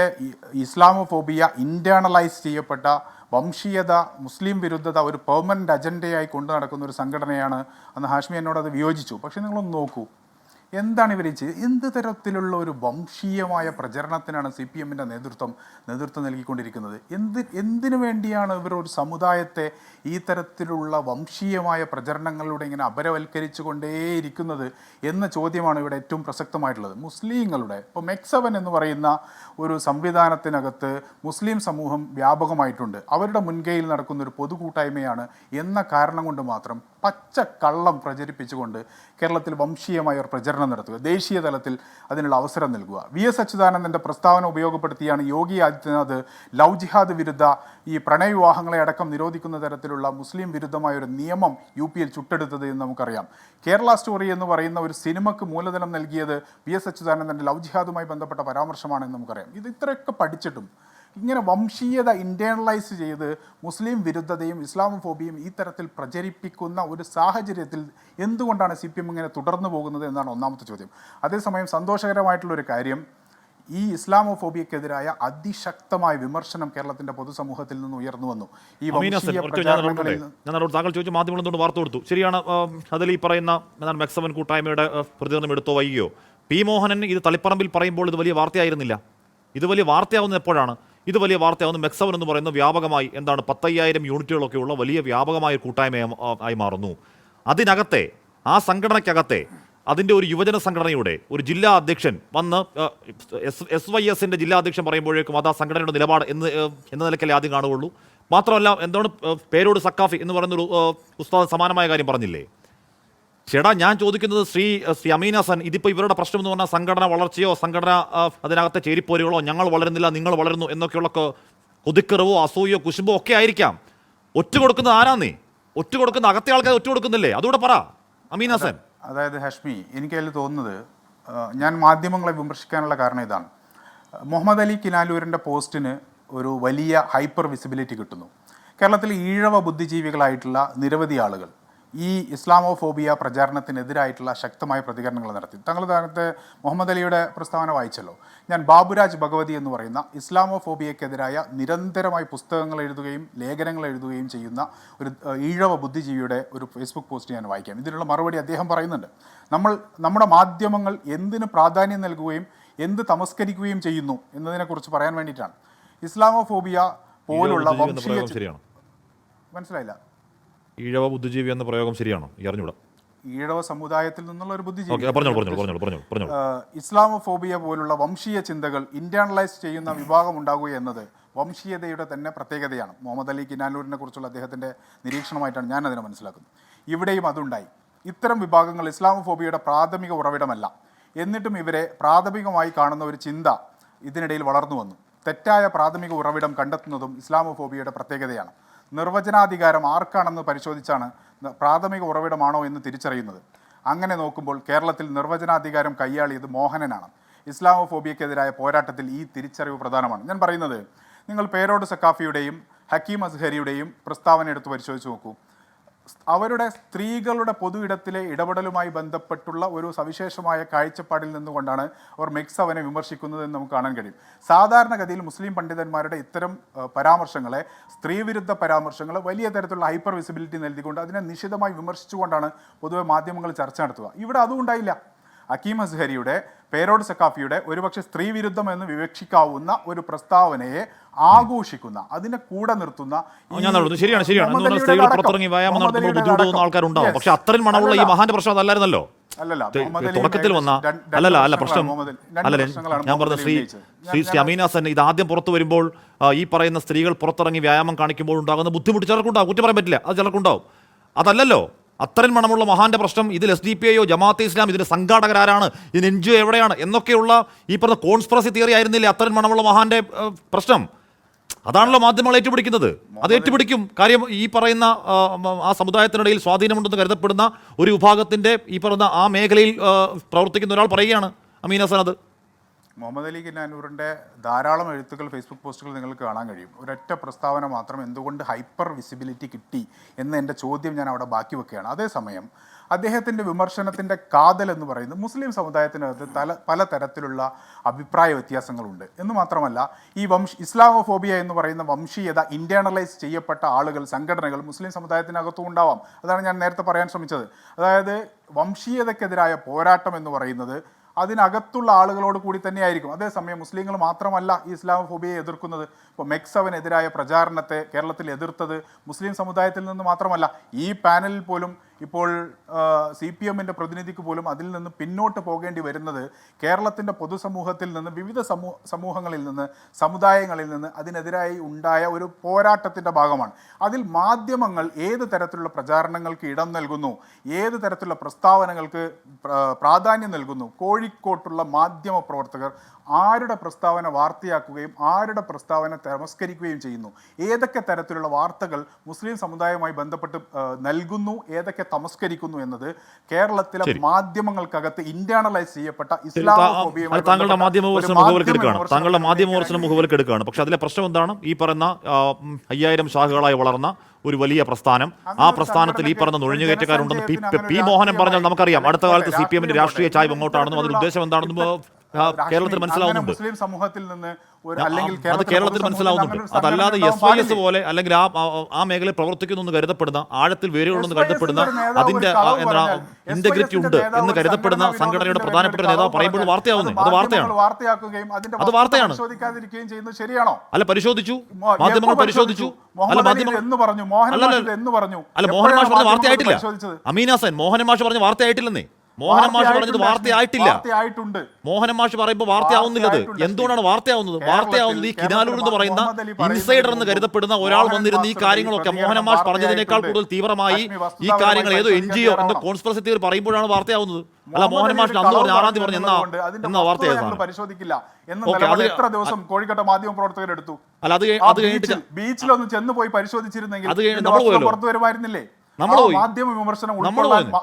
ഇസ്ലാമോഫോബിയ ഇൻറ്റേർണലൈസ് ചെയ്യപ്പെട്ട വംശീയത, മുസ്ലിം വിരുദ്ധത ഒരു പെർമനൻ്റ് അജണ്ടയായി കൊണ്ടു നടക്കുന്ന ഒരു സംഘടനയാണ്. അന്ന് ഹാഷ്മി എന്നോട് അത് വിയോജിച്ചു. പക്ഷേ നിങ്ങളൊന്ന് നോക്കൂ, എന്താണ് ഇവർ ചെയ്ത്? എന്ത് തരത്തിലുള്ള ഒരു വംശീയമായ പ്രചരണത്തിനാണ് CPM-ൻ്റെ നേതൃത്വം നൽകിക്കൊണ്ടിരിക്കുന്നത്? എന്തിനു വേണ്ടിയാണ് ഇവർ ഒരു സമുദായത്തെ ഈ തരത്തിലുള്ള വംശീയമായ പ്രചരണങ്ങളിലൂടെ ഇങ്ങനെ അപരവൽക്കരിച്ചു കൊണ്ടേയിരിക്കുന്നത് എന്ന ചോദ്യമാണ് ഇവിടെ ഏറ്റവും പ്രസക്തമായിട്ടുള്ളത്. മുസ്ലിങ്ങളുടെ ഇപ്പോൾ മെക്സവൻ എന്ന് പറയുന്ന ഒരു സംവിധാനത്തിനകത്ത് മുസ്ലിം സമൂഹം വ്യാപകമായിട്ടുണ്ട്. അവരുടെ മുൻകൈയിൽ നടക്കുന്ന ഒരു പൊതുകൂട്ടായ്മയാണ് എന്ന കാരണം കൊണ്ട് മാത്രം പച്ച കള്ളം പ്രചരിപ്പിച്ചുകൊണ്ട് കേരളത്തിൽ വംശീയമായ ഒരു പ്രചരണം നടത്തുക, ദേശീയ തലത്തിൽ അതിനുള്ള അവസരം നൽകുക. VS അച്യുതാനന്ദൻ്റെ പ്രസ്താവന ഉപയോഗപ്പെടുത്തിയാണ് യോഗി ആദിത്യനാഥ് ലവ് ജിഹാദ് വിരുദ്ധ ഈ പ്രണയവിവാഹങ്ങളെ അടക്കം നിരോധിക്കുന്ന തരത്തിലുള്ള മുസ്ലിം വിരുദ്ധമായ ഒരു നിയമം UP-യിൽ ചുട്ടെടുത്തത് എന്ന് നമുക്കറിയാം. കേരള സ്റ്റോറി എന്ന് പറയുന്ന ഒരു സിനിമയ്ക്ക് മൂലധനം നൽകിയത് VS അച്യുതാനന്ദൻ്റെ ലവ് ജിഹാദുമായി ബന്ധപ്പെട്ട പരാമർശമാണെന്ന് നമുക്കറിയാം. ഇത് ഇത്രയൊക്കെ പഠിച്ചിട്ടും ഇങ്ങനെ വംശീയത ഇൻറ്റേർണലൈസ് ചെയ്ത് മുസ്ലിം വിരുദ്ധതയും ഇസ്ലാമോഫോബിയും ഈ തരത്തിൽ പ്രചരിപ്പിക്കുന്ന ഒരു സാഹചര്യത്തിൽ എന്തുകൊണ്ടാണ് CPM ഇങ്ങനെ തുടർന്നു പോകുന്നത് എന്നാണ് ഒന്നാമത്തെ ചോദ്യം. അതേസമയം സന്തോഷകരമായിട്ടുള്ളൊരു കാര്യം, ഈ ഇസ്ലാമോഫോബിയക്കെതിരായ അതിശക്തമായ വിമർശനം കേരളത്തിന്റെ പൊതുസമൂഹത്തിൽ നിന്ന് ഉയർന്നു വന്നു. ഈ താങ്കൾ ചോദിച്ച മാധ്യമങ്ങൾ വാർത്ത കൊടുത്തു, ശരിയാണ്. അതിൽ ഈ പറയുന്ന മെക്സവൻ കൂട്ടായ്മയുടെ പ്രതികരണം എടുത്തോ വൈകിയോ? പി മോഹനൻ ഇത് തളിപ്പറമ്പിൽ പറയുമ്പോൾ ഇത് വലിയ വാർത്തയായിരുന്നില്ല. ഇത് വലിയ വാർത്തയാവുന്നത് എപ്പോഴാണ്? ഇത് വലിയ വാർത്തയാവുന്ന മെക്സവൻ എന്ന് പറയുന്ന വ്യാപകമായി 10,000 യൂണിറ്റുകളൊക്കെയുള്ള വലിയ വ്യാപകമായ കൂട്ടായ്മ ആയി മാറുന്നു. അതിനകത്തെ, ആ സംഘടനയ്ക്കകത്തെ അതിൻ്റെ ഒരു യുവജന സംഘടനയുടെ ഒരു ജില്ലാ അധ്യക്ഷൻ വന്ന് SYS-ൻ്റെ ജില്ലാ അധ്യക്ഷൻ പറയുമ്പോഴേക്കും അത് ആ സംഘടനയുടെ നിലപാട് എന്ന നിലയ്ക്കല്ലേ ആദ്യം കാണുകയുള്ളൂ. മാത്രമല്ല, എന്താണ് പേരോട് സക്കാഫി എന്ന് പറയുന്നൊരു ഉസ്താദ് സമാനമായ കാര്യം പറഞ്ഞില്ലേ? ചേട്ടാ, ഞാൻ ചോദിക്കുന്നത് ശ്രീ അമീൻ ഹസൻ, ഇതിപ്പോൾ ഇവരുടെ പ്രശ്നം എന്ന് പറഞ്ഞാൽ സംഘടന വളർച്ചയോ സംഘടന അതിനകത്തെ ചേരിപ്പോരുകളോ, ഞങ്ങൾ വളരുന്നില്ല നിങ്ങൾ വളരുന്നു എന്നൊക്കെയുള്ള കൊതിക്കറിവോ അസൂയോ കുശുമ്പോ ഒക്കെ ആയിരിക്കാം. ഒറ്റ കൊടുക്കുന്നത് ആരാന്നേ? ഒറ്റ കൊടുക്കുന്ന അകത്തെ ആൾക്കാർ ഒറ്റ കൊടുക്കുന്നില്ലേ? അതുകൂടെ പറ അമീൻ ഹസൻ. അതായത് ഹാഷ്മി, എനിക്കതിൽ തോന്നുന്നത്, ഞാൻ മാധ്യമങ്ങളെ വിമർശിക്കാനുള്ള കാരണം ഇതാണ്. മുഹമ്മദ് അലി കിനാലൂരിൻ്റെ പോസ്റ്റിന് ഒരു വലിയ ഹൈപ്പർ വിസിബിലിറ്റി കിട്ടുന്നു. കേരളത്തിൽ ഈഴവ ബുദ്ധിജീവികളായിട്ടുള്ള നിരവധി ആളുകൾ ഈ ഇസ്ലാമോഫോബിയ പ്രചാരണത്തിനെതിരായിട്ടുള്ള ശക്തമായ പ്രതികരണങ്ങൾ നടത്തി. താങ്കൾ നേരത്തെ മുഹമ്മദ് അലിയുടെ പ്രസ്താവന വായിച്ചല്ലോ. ഞാൻ ബാബുരാജ് ഭഗവതി എന്ന് പറയുന്ന ഇസ്ലാമോഫോബിയക്കെതിരായ നിരന്തരമായി പുസ്തകങ്ങൾ എഴുതുകയും ലേഖനങ്ങൾ എഴുതുകയും ചെയ്യുന്ന ഒരു ഈഴവ ബുദ്ധിജീവിയുടെ ഒരു ഫേസ്ബുക്ക് പോസ്റ്റ് ഞാൻ വായിക്കാം. ഇതിനുള്ള മറുപടി അദ്ദേഹം പറയുന്നുണ്ട്. നമ്മുടെ മാധ്യമങ്ങൾ എന്തിന് പ്രാധാന്യം നൽകുകയും എന്ത് തമസ്കരിക്കുകയും ചെയ്യുന്നു എന്നതിനെക്കുറിച്ച് പറയാൻ വേണ്ടിയിട്ടാണ്. ഇസ്ലാമോഫോബിയ പോലുള്ള വംശീയ, മനസ്സിലായില്ല, ഈഴവ ബുദ്ധിജീവി എന്ന പ്രയോഗം ശരിയാണോ? അറിഞ്ഞൂടാ. ഈഴവ സമുദായത്തിൽ നിന്നുള്ള ഒരു ബുദ്ധിജീവി. ഇസ്ലാമോഫോബിയ പോലുള്ള വംശീയ ചിന്തകൾ ഇന്റേണലൈസ് ചെയ്യുന്ന വിഭാഗം ഉണ്ടാകുക എന്നത് വംശീയതയുടെ തന്നെ പ്രത്യേകതയാണ്. മുഹമ്മദ് അലി കിനാലൂരിനെ കുറിച്ചുള്ള അദ്ദേഹത്തിൻ്റെ നിരീക്ഷണമായിട്ടാണ് ഞാൻ അതിനെ മനസ്സിലാക്കുന്നത്. ഇവിടെയും അതുണ്ടായി. ഇത്തരം വിഭാഗങ്ങൾ ഇസ്ലാമോഫോബിയയുടെ പ്രാഥമിക ഉറവിടമല്ല. എന്നിട്ടും ഇവരെ പ്രാഥമികമായി കാണുന്ന ഒരു ചിന്ത ഇതിനിടയിൽ വളർന്നു വന്നു. തെറ്റായ പ്രാഥമിക ഉറവിടം കണ്ടെത്തുന്നതും ഇസ്ലാമോഫോബിയയുടെ പ്രത്യേകതയാണ്. നിർവചനാധികാരം ആർക്കാണെന്ന് പരിശോധിച്ചാണ് പ്രാഥമിക ഉറവിടമാണോ എന്ന് തിരിച്ചറിയുന്നത്. അങ്ങനെ നോക്കുമ്പോൾ കേരളത്തിൽ നിർവചനാധികാരം കൈയാളിയത് മോഹനനാണ്. ഇസ്ലാമോഫോബിയക്കെതിരായ പോരാട്ടത്തിൽ ഈ തിരിച്ചറിവ് പ്രധാനമാണ്. ഞാൻ പറയുന്നത്, നിങ്ങൾ പേരോട് സക്കാഫിയുടെയും ഹക്കീം അസ്ഹരിയുടെയും പ്രസ്താവന എടുത്ത് പരിശോധിച്ച് നോക്കൂ. അവരുടെ സ്ത്രീകളുടെ പൊതു ഇടത്തിലെ ഇടപെടലുമായി ബന്ധപ്പെട്ടുള്ള ഒരു സവിശേഷമായ കാഴ്ചപ്പാടിൽ നിന്നുകൊണ്ടാണ് അവർ മെക്സവനെ വിമർശിക്കുന്നതെന്ന് നമുക്ക് കാണാൻ കഴിയും. സാധാരണഗതിയിൽ മുസ്ലിം പണ്ഡിതന്മാരുടെ ഇത്തരം പരാമർശങ്ങളെ, സ്ത്രീവിരുദ്ധ പരാമർശങ്ങൾ വലിയ തരത്തിലുള്ള ഹൈപ്പർ വിസിബിലിറ്റി നൽകിക്കൊണ്ട് അതിനെ നിശിതമായി വിമർശിച്ചുകൊണ്ടാണ് പൊതുവെ മാധ്യമങ്ങൾ ചർച്ച നടത്തുക. ഇവിടെ അതും ഉണ്ടായില്ല. ഹക്കീം അസ്ഹരിയുടെ, പേരോട് സക്കാഫിയുടെ ഒരുപക്ഷെ സ്ത്രീവിരുദ്ധം എന്ന് വിവക്ഷിക്കാവുന്ന ഒരു പ്രസ്താവനയെ ആഘോഷിക്കുന്ന, അതിനെ കൂടെ നിർത്തുന്ന, സ്ത്രീകൾ പുറത്തിറങ്ങി വ്യായാമം നടത്തുമ്പോൾ ബുദ്ധിമുട്ടുന്ന ആൾക്കാരുണ്ടാവും. പക്ഷെ അത്രയും മണമുള്ള ഈ മഹാന്റെ പ്രശ്നം അതല്ലായിരുന്നല്ലോ തുടക്കത്തിൽ വന്ന. അല്ല പ്രശ്നം ഞാൻ പറഞ്ഞ ശ്രീ അമീൻ ഹസൻ, ഇത് ആദ്യം പുറത്തു വരുമ്പോൾ ഈ പറയുന്ന സ്ത്രീകൾ പുറത്തിറങ്ങി വ്യായാമം കാണിക്കുമ്പോൾ ഉണ്ടാകുന്ന ബുദ്ധിമുട്ട് ചിലർക്കുണ്ടാവും. കുറ്റം പറയാൻ പറ്റില്ല, അത് ചിലർക്കുണ്ടാവും. അതല്ലല്ലോ അത്രയും മണമുള്ള മഹാന്റെ പ്രശ്നം ഇതിൽ SDPI ജമാഅത്തെ ഇസ്ലാം ഇതിന്റെ സംഘാടകരാരാണ്, ഇതിന് NGO എവിടെയാണ് എന്നൊക്കെയുള്ള ഈ പറഞ്ഞ കോൺസ്പിറസി തിയറി ആയിരുന്നില്ലേ അത്രയും മണമുള്ള മഹാന്റെ പ്രശ്നം? അതാണല്ലോ മാധ്യമങ്ങൾ ഏറ്റുപിടിക്കുന്നത്. അത് ഏറ്റുപിടിക്കും. കാര്യം ഈ പറയുന്ന ആ സമുദായത്തിനിടയിൽ സ്വാധീനമുണ്ടെന്ന് കരുതപ്പെടുന്ന ഒരു വിഭാഗത്തിന്റെ ഈ പറയുന്ന ആ മേഖലയിൽ പ്രവർത്തിക്കുന്ന ഒരാൾ പറയുകയാണ് അമീൻ ഹസൻ. അത് മുഹമ്മദ് അലി കിനാനൂറിൻ്റെ ധാരാളം എഴുത്തുകൾ, ഫേസ്ബുക്ക് പോസ്റ്റുകൾ നിങ്ങൾക്ക് കാണാൻ കഴിയും. ഒരൊറ്റ പ്രസ്താവന മാത്രം എന്തുകൊണ്ട് ഹൈപ്പർ വിസിബിലിറ്റി കിട്ടി എന്ന എൻ്റെ ചോദ്യം ഞാൻ അവിടെ ബാക്കി വെക്കുകയാണ്. അതേസമയം അദ്ദേഹത്തിൻ്റെ വിമർശനത്തിൻ്റെ കാതൽ എന്ന് പറയുന്നത് മുസ്ലിം സമുദായത്തിനകത്ത് പലതരത്തിലുള്ള അഭിപ്രായ വ്യത്യാസങ്ങളുണ്ട് എന്ന് മാത്രമല്ല, ഈ ഇസ്ലാമോഫോബിയ എന്ന് പറയുന്ന വംശീയത ഇൻറ്റേർണലൈസ് ചെയ്യപ്പെട്ട ആളുകൾ, സംഘടനകൾ മുസ്ലിം സമുദായത്തിനകത്തും ഉണ്ടാവാം. അതാണ് ഞാൻ നേരത്തെ പറയാൻ ശ്രമിച്ചത്. അതായത് വംശീയതക്കെതിരായ പോരാട്ടം എന്ന് പറയുന്നത് അതിനകത്തുള്ള ആളുകളോട് കൂടി തന്നെയായിരിക്കും. അതേസമയം മുസ്ലിങ്ങൾ മാത്രമല്ല ഈ ഇസ്ലാമോഫോബിയയെ എതിർക്കുന്നത്. ഇപ്പോൾ മെക്സവനെതിരായ പ്രചാരണത്തെ കേരളത്തിൽ എതിർത്തത് മുസ്ലിം സമുദായത്തിൽ നിന്ന് മാത്രമല്ല. ഈ പാനലിൽ പോലും ഇപ്പോൾ CPM-ൻ്റെ പ്രതിനിധിക്ക് പോലും അതിൽ നിന്ന് പിന്നോട്ട് പോകേണ്ടി വരുന്നത് കേരളത്തിൻ്റെ പൊതുസമൂഹത്തിൽ നിന്ന്, വിവിധ സമൂഹങ്ങളിൽ നിന്ന്, സമുദായങ്ങളിൽ നിന്ന് അതിനെതിരായി ഉണ്ടായ ഒരു പോരാട്ടത്തിൻ്റെ ഭാഗമാണ്. അതിൽ മാധ്യമങ്ങൾ ഏത് തരത്തിലുള്ള പ്രചാരണങ്ങൾക്ക് ഇടം നൽകുന്നു, ഏത് തരത്തിലുള്ള പ്രസ്താവനകൾക്ക് പ്രാധാന്യം നൽകുന്നു, കോഴിക്കോട്ടുള്ള മാധ്യമ പ്രവർത്തകർ ആരുടെ പ്രസ്താവന വാർത്തയാക്കുകയും ആരുടെ പ്രസ്താവന തമസ്കരിക്കുകയും ചെയ്യുന്നു, ഏതൊക്കെ തരത്തിലുള്ള വാർത്തകൾ മുസ്ലിം സമുദായവുമായി ബന്ധപ്പെട്ട് നൽകുന്നു, ഏതൊക്കെ തമസ്കരിക്കുന്നു എന്നത് കേരളത്തിലെ മാധ്യമങ്ങൾക്കകത്ത് ഇന്റേണലൈസ് ചെയ്യപ്പെട്ട താങ്കളുടെ മാധ്യമ മുഖവിലക്കെടുക്കുകയാണ്. പക്ഷെ അതിലെ പ്രശ്നം എന്താണ്? ഈ പറയുന്ന 5000 ശാഖകളായി വളർന്ന ഒരു വലിയ പ്രസ്ഥാനം, ആ പ്രസ്ഥാനത്തിൽ ഈ പറഞ്ഞ നുഴഞ്ഞുകയറ്റക്കാരുണ്ടെന്ന് പി മോഹനൻ പറഞ്ഞാൽ നമുക്കറിയാം. അടുത്ത കാലത്ത് CPM-ന്റെ രാഷ്ട്രീയ ചായ്വ് എങ്ങോട്ടാണെന്നും അതിന്റെ ഉദ്ദേശം എന്താണെന്നും കേരളത്തിൽ മനസ്സിലാവുന്നുണ്ട്. മുസ്ലിം സമൂഹത്തിൽ നിന്ന് അത് കേരളത്തിൽ മനസ്സിലാവുന്നുണ്ട്. അതല്ലാതെ SYS പോലെ അല്ലെങ്കിൽ ആ മേഖലയിൽ പ്രവർത്തിക്കുന്നു എന്ന് കരുതപ്പെടുന്ന, ആഴത്തിൽ വേരുകളുണ്ടെന്ന് കരുതപ്പെടുന്ന, അതിന്റെ ഇന്റഗ്രിറ്റി ഉണ്ട് എന്ന് കരുതപ്പെടുന്ന സംഘടനയുടെ പ്രധാനപ്പെട്ട നേതാവ് പറയുമ്പോൾ വാർത്തയാവുന്നത് അത് വാർത്തയാണ്. അത് വാർത്തയാണ്. ശരിയാണോ? അല്ല, പരിശോധിച്ചു, മാധ്യമങ്ങൾ പരിശോധിച്ചു. അല്ല, മാധ്യമങ്ങൾ അല്ല, മോഹൻ മാഷ് പറഞ്ഞ വാർത്തയായിട്ടില്ല. അമീൻ ഹസൻ, മോഹൻ മാഷ് പറഞ്ഞ വാർത്തയായിട്ടില്ലെന്നേ. മോഹൻ മാഷ് പറഞ്ഞത് വാർത്തയായിട്ടില്ല. മോഹൻ മാഷ് പറയുമ്പോൾ വാർത്തയാവുന്നില്ലത്. എന്തുകൊണ്ടാണ് വാർത്തയാവുന്നത്? വാർത്തയാവുന്നത് ഈ കിനാലൂർ എന്ന് പറയുന്ന ഇൻസൈഡർ എന്ന് കരുതപ്പെടുന്ന ഒരാൾ വന്നിരുന്ന ഈ കാര്യങ്ങളൊക്കെ മോഹൻ മാഷ് പറഞ്ഞതിനേക്കാൾ കൂടുതൽ തീവ്രമായി ഈ കാര്യങ്ങൾ ഏതോ NGO എന്തോ കോൺസ്പിറസി തിയറി പറയുമ്പോഴാണ് വാർത്തയാവുന്നത്. അല്ല, മോഹൻ മാഷ് അന്ന് പറഞ്ഞ 6-ാം തീയതി പറഞ്ഞ എന്നാ വാർത്തയായിരുന്നു? പരിശോധിക്കില്ല എത്ര ദിവസം കോഴിക്കോട്ടെ മാധ്യമ പ്രവർത്തകർ എടുത്തു? അല്ല, അത് കഴിഞ്ഞിട്ട് ബീച്ചിലൊന്ന് ചെന്ന് പോയി പരിശോധിച്ചിരുന്നെങ്കിൽ പുറത്തു വരുമായിരുന്നില്ലേ? മാധ്യമ വിമർശനം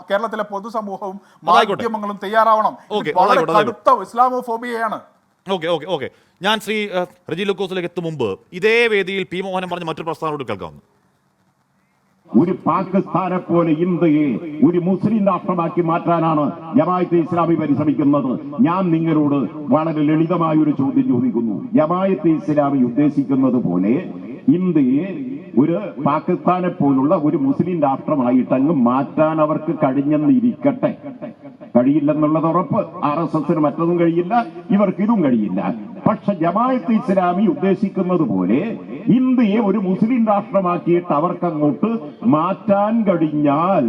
കേരളത്തിലെ പൊതുസമൂഹവും മാധ്യമങ്ങളും തയ്യാറാവണം. ഇസ്ലാമോഫോബിയയാണ്. ഓക്കെ. ഞാൻ ശ്രീ റജി ലൂക്കോസിലേക്ക് എത്തും മുമ്പ് ഇതേ വേദിയിൽ പി മോഹനൻ പറഞ്ഞ മറ്റൊരു പ്രസ്താവനയോട് കേൾക്കാവുന്നു. ഒരു പാകിസ്ഥാനെ പോലെ ഇന്ത്യയെ ഒരു മുസ്ലിം രാഷ്ട്രമാക്കി മാറ്റാനാണ് ജമാഅത്തെ ഇസ്ലാമി പരിശ്രമിക്കുന്നത്. ഞാൻ നിങ്ങളോട് വളരെ ലളിതമായ ഒരു ചോദ്യം ചോദിക്കുന്നു. ജമാഅത്തെ ഇസ്ലാമി ഉദ്ദേശിക്കുന്നത് പോലെ ഇന്ത്യയെ ഒരു പാകിസ്ഥാനെ പോലുള്ള ഒരു മുസ്ലിം രാഷ്ട്രമായിട്ടങ്ങ് മാറ്റാൻ അവർക്ക് കഴിഞ്ഞെന്നിരിക്കട്ടെ. കഴിയില്ലെന്നുള്ളത് ഉറപ്പ്. RSSന് മറ്റതും കഴിയില്ല, ഇവർക്ക് ഇതും കഴിയില്ല. പക്ഷെ ജമാഅത്തെ ഇസ്ലാമി ഉദ്ദേശിക്കുന്നത് പോലെ ഇന്ത്യയെ ഒരു മുസ്ലിം രാഷ്ട്രമാക്കിയിട്ട് അവർക്കങ്ങോട്ട് മാറ്റാൻ കഴിഞ്ഞാൽ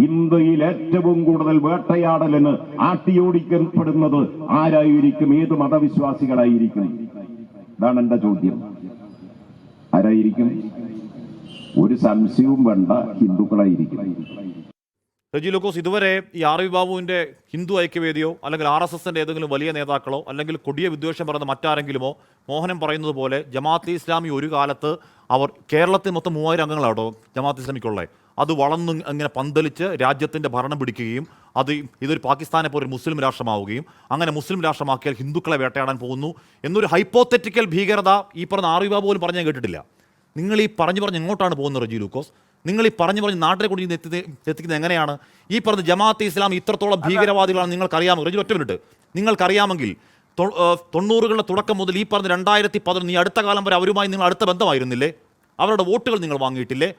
ഇന്ത്യയിൽ ഏറ്റവും കൂടുതൽ വേട്ടയാടലിന് ആട്ടിയോടിക്കപ്പെടുന്നത് ആരായിരിക്കും? ഏത് മതവിശ്വാസികളായിരിക്കും? ഇതാണ് എന്റെ ചോദ്യം. ആരായിരിക്കും? ഒരു സംശയവും വേണ്ട, ഹിന്ദുക്കളായിരിക്കും. റജി ലൂക്കോസ്, ഇതുവരെ ഈ RV ബാബുവിന്റെ ഹിന്ദു ഐക്യവേദിയോ അല്ലെങ്കിൽ RSSന്റെ ഏതെങ്കിലും വലിയ നേതാക്കളോ അല്ലെങ്കിൽ കൊടിയ വിദ്വേഷം പറയുന്ന മറ്റാരെങ്കിലുമോ മോഹനം പറയുന്നത് പോലെ ജമാഅത്തെ ഇസ്ലാമി ഒരു കാലത്ത് അവർ കേരളത്തിൽ മൊത്തം 3000 അംഗങ്ങളാട്ടോ ജമാഅത്തെ ഇസ്ലാമിക്കുള്ളത്, അത് വളർന്ന് അങ്ങനെ പന്തലിച്ച് രാജ്യത്തിൻ്റെ ഭരണം പിടിക്കുകയും ഇതൊരു പാകിസ്ഥാനെ പോലെ ഒരു മുസ്ലിം രാഷ്ട്രമാവുകയും അങ്ങനെ മുസ്ലിം രാഷ്ട്രമാക്കിയാൽ ഹിന്ദുക്കളെ വേട്ടയാടാൻ പോകുന്നു എന്നൊരു ഹൈപ്പോത്തറ്റിക്കൽ ഭീകരത ഈ പറഞ്ഞ RV ബാബു പോലും പറഞ്ഞ് ഞാൻ കേട്ടിട്ടില്ല. നിങ്ങൾ ഈ പറഞ്ഞ് എങ്ങോട്ടാണ് പോകുന്നത് റജി ലൂക്കോസ്? നിങ്ങൾ ഈ പറഞ്ഞ് നാട്ടിലെ കൊണ്ട് എത്തിക്കുന്നത് എങ്ങനെയാണ്? ഈ പറഞ്ഞ ജമാഅത്തെ ഇസ്ലാം ഇത്രത്തോളം ഭീകരവാദികളാണ് നിങ്ങൾക്കറിയാമോ? റജി, ഒറ്റ മിനിറ്റ്. നിങ്ങൾക്കറിയാമെങ്കിൽ 90കളുടെ തുടക്കം മുതൽ ഈ പറഞ്ഞ 2011 ഈ അടുത്ത കാലം വരെ അവരുമായി നിങ്ങൾ അടുത്ത ബന്ധമായിരുന്നില്ലേ? അവരുടെ വോട്ടുകൾ നിങ്ങൾ വാങ്ങിയിട്ടില്ലേ?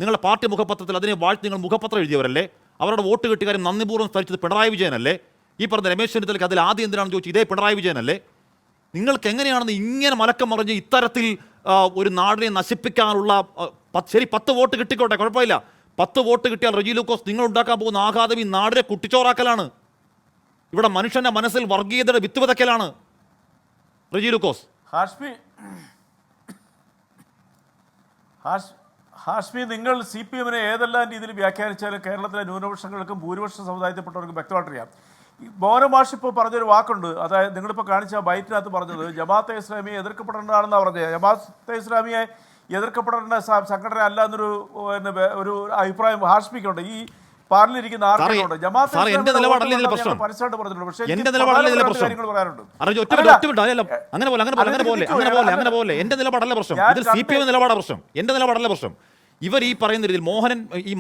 നിങ്ങളുടെ പാർട്ടി മുഖപത്രത്തിൽ അതിനെ വാഴ്ത്തി നിങ്ങൾ മുഖപത്രം എഴുതിയവരല്ലേ? അവരുടെ വോട്ട് കിട്ടിയ കാര്യം നന്ദിപൂർവ്വം സ്ഥരിച്ചത് പിണറായി വിജയനല്ലേ? ഈ പറഞ്ഞ രമേശ് ചെന്നിത്തലയ്ക്ക് അതിൽ ആദ്യം എന്തിനാണെന്ന് ചോദിച്ചു ഇതേ പിണറായി വിജയനല്ലേ? നിങ്ങൾക്ക് എങ്ങനെയാണെന്ന് ഇങ്ങനെ മലക്കം മറിഞ്ഞ് ഇത്തരത്തിൽ ഒരു നാടിനെ നശിപ്പിക്കാനുള്ള ശരി 10 വോട്ട് കിട്ടിക്കോട്ടെ, കുഴപ്പമില്ല. 10 വോട്ട് കിട്ടിയാൽ റജി ലൂക്കോസ് നിങ്ങൾ ഉണ്ടാക്കാൻ പോകുന്ന ആഘാതം ഈ നാടിനെ കുട്ടിച്ചോറാക്കലാണ്. ഇവിടെ മനുഷ്യന്റെ മനസ്സിൽ വർഗീയതയുടെ വിത്ത് വിതയ്ക്കലാണ് റജി ലൂക്കോസ്. ഹാഷ്മി, നിങ്ങൾ CPM-നെ ഏതെല്ലാം രീതിയിൽ വ്യാഖ്യാനിച്ചാലും കേരളത്തിലെ ന്യൂനപക്ഷങ്ങൾക്കും ഭൂരിപക്ഷ സമുദായത്തിൽപ്പെട്ടവർക്കും വ്യക്തമായിട്ടറിയാം. ബോന മാഷ് ഇപ്പോൾ പറഞ്ഞൊരു വാക്കുണ്ട്, അതായത് നിങ്ങളിപ്പോൾ കാണിച്ച ബൈറ്റിനകത്ത് പറഞ്ഞത് ജമാഅത്തെ ഇസ്ലാമിയെ എതിർക്കപ്പെടേണ്ടതാണെന്നാണ് പറഞ്ഞത്. ജമാഅത്തെ ഇസ്ലാമിയെ എതിർക്കപ്പെടേണ്ട സംഘടന അല്ല എന്നൊരു ഒരു അഭിപ്രായം ഹാഷ്മിക്കുണ്ട്. ഈ പാർലിരിക്കുന്ന ആർക്കുണ്ട്? എന്റെ നിലപാടല്ലേ ഇതിലെ പ്രശ്നം? എന്റെ നിലപാടല്ലേ ഇതിലെ പ്രശ്നം? അങ്ങനെ പോലെ എന്റെ നിലപാടല്ല പ്രശ്നം. ഇതിൽ CPM നിലപാടാ പ്രശ്നം, എന്റെ നിലപാടല്ല പ്രശ്നം. ഇവർ ഈ പറയുന്ന രീതിയിൽ